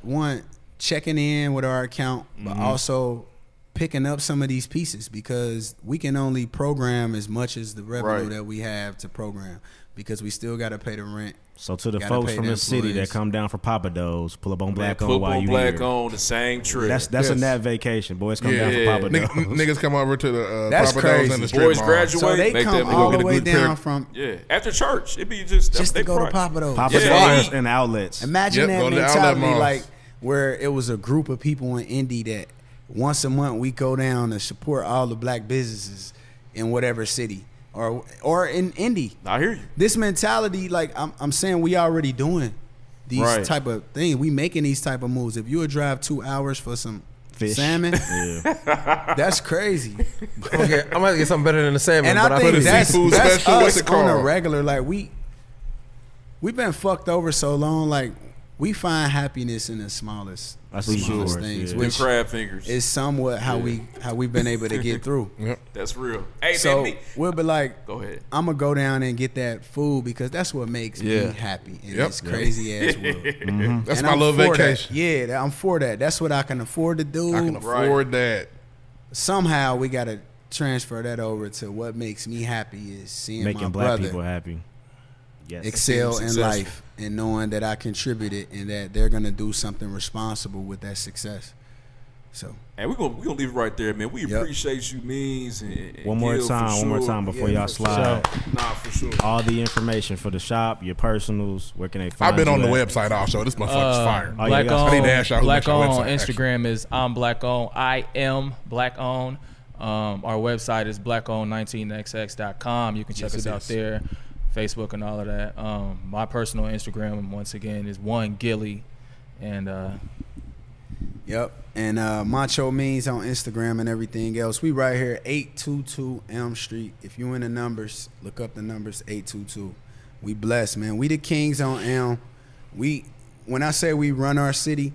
checking in with our account, but also picking up some of these pieces because we can only program as much as the revenue that we have to program because we still got to pay the rent. So to the folks from the city that come down for Papa Do's, pull up on Black Owned while you Black here. Owned, the same trip. That's a nat vacation. Boys come down for Papa Do's. Niggas come over to the That's Papa crazy. Do's and the strip Boys mall. graduate. So they make come them all go the get a way good down pair. from After church. It'd be just to go to Papa Do's. Papa Do's and outlets. Imagine Yep, that go to the outlet mentality, malls. like where it was a group of people in Indy that once a month we go down to support all the black businesses in whatever city or in Indy. I hear you. This mentality, like I'm saying, we already doing these type of things. We making these type of moves. If you would drive 2 hours for some Fish. salmon, that's crazy. Okay, I'm gonna get something better than the salmon. And but I think a that's seafood special. What's us it on a called? regular. Like we've been fucked over so long. Like we find happiness in the smallest things, Them which crab fingers. is somewhat how we've been able to get through. That's real. Hey, So man, we'll be like, go ahead. I'm gonna go down and get that food because that's what makes me happy in this crazy ass world. That's And my I'm little for that. vacation. Yeah, I'm for that. That's what I can afford to do. I can afford that. Somehow we gotta transfer that over to what makes me happy is seeing Making my black brother people happy. Yes. excel in Successful. life and knowing that I contributed and that they're gonna do something responsible with that success. So And we're gonna leave it right there, man. We Yep. appreciate you, Means. And One more Gil, for time before Yeah, y'all for slide. Nah, for sure. All the information for the shop, your personals, where can they find I've been you on the at? website also. This motherfucker's fire. Oh, Black yeah, I need to ask y'all Owned. who Black makes our Owned on website, Instagram is I'm Black Owned. I am Black Owned. Our website is blackowned19xx.com. You can check us out there, Facebook and all of that. My personal Instagram, once again, is one Gilly, and yep. And Macho Means on Instagram and everything else. We right here, 822 Elm Street. If you in the numbers, look up the numbers, 822. We blessed, man. We the kings on Elm. When I say we run our city,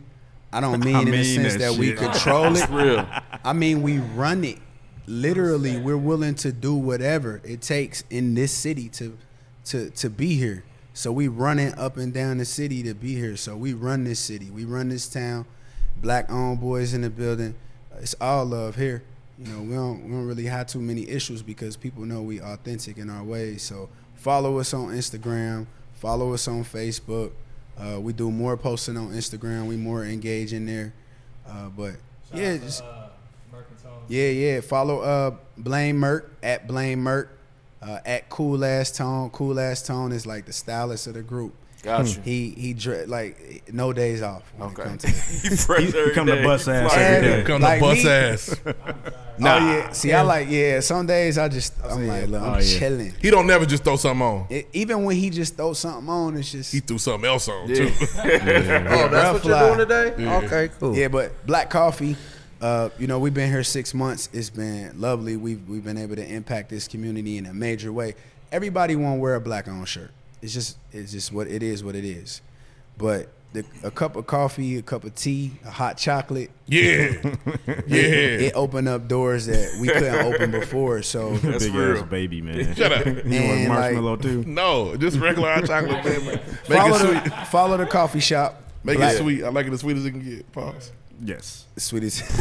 I don't mean in the sense that we control it. Real. I mean we run it. Literally, we're willing to do whatever it takes in this city to be here. So we running up and down the city to be here. So we run this city. We run this town. Black owned boys in the building. It's all love here. You know, we don't really have too many issues because people know we authentic in our ways. So follow us on Instagram. Follow us on Facebook. We do more posting on Instagram. We more engaging there. But yeah, just yeah. Follow Blame Merc at Blame Merc at Cool Ass Tone. Cool Ass Tone is like the stylist of the group. Got you. He like no days off. When Okay. it comes to that. He fresh every come to day. bust He ass fly every every day. Come Like to bust me. ass. Oh yeah. See, I like some days I'm like, look, I'm chilling. He don't never just throw something on. Even when he just throws something on, it's just He threw something else on Yeah. too. Oh, that's what fly. you're doing today? Yeah. Okay, cool. yeah. But Black Coffee, we've been here 6 months. It's been lovely. We've been able to impact this community in a major way. Everybody won't wear a black owned shirt. It's just what it is. What it is. But a cup of coffee, a cup of tea, a hot chocolate. Yeah. It opened up doors that we couldn't open before. So That's Big real. ass baby, man. Shut up. You want And, marshmallow too? No, just regular hot chocolate, man. Make it sweet. follow the coffee shop. Make Black- it sweet. I like it as sweet as it can get. Pause. Yes. Sweetest. Hot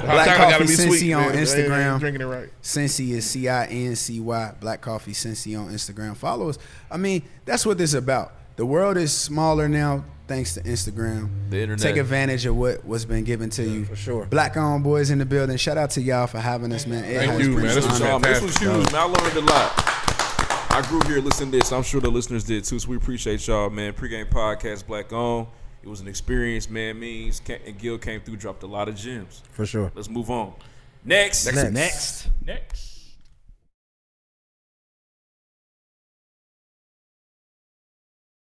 Black chocolate Coffee gotta be Cincy sweet, on man. They ain't Instagram. drinking it right. Cincy is CINCY. Black Coffee Cincy on Instagram. Follow us. I mean, that's what this is about. The world is smaller now thanks to Instagram. The internet. Take advantage of what's been given to you. for sure. Black owned boys in the building. Shout out to y'all for having us, man. It Thank has you, been man. an This was honor. Y'all, man, this was fantastic. huge, man. I learned a lot. I grew here listening to this. I'm sure the listeners did too, so we appreciate y'all, man. Pre-game podcast, Black Owned. It was an experience, man. Means and Gil came through, dropped a lot of gems. For sure. Let's move on. Next. Next. Next.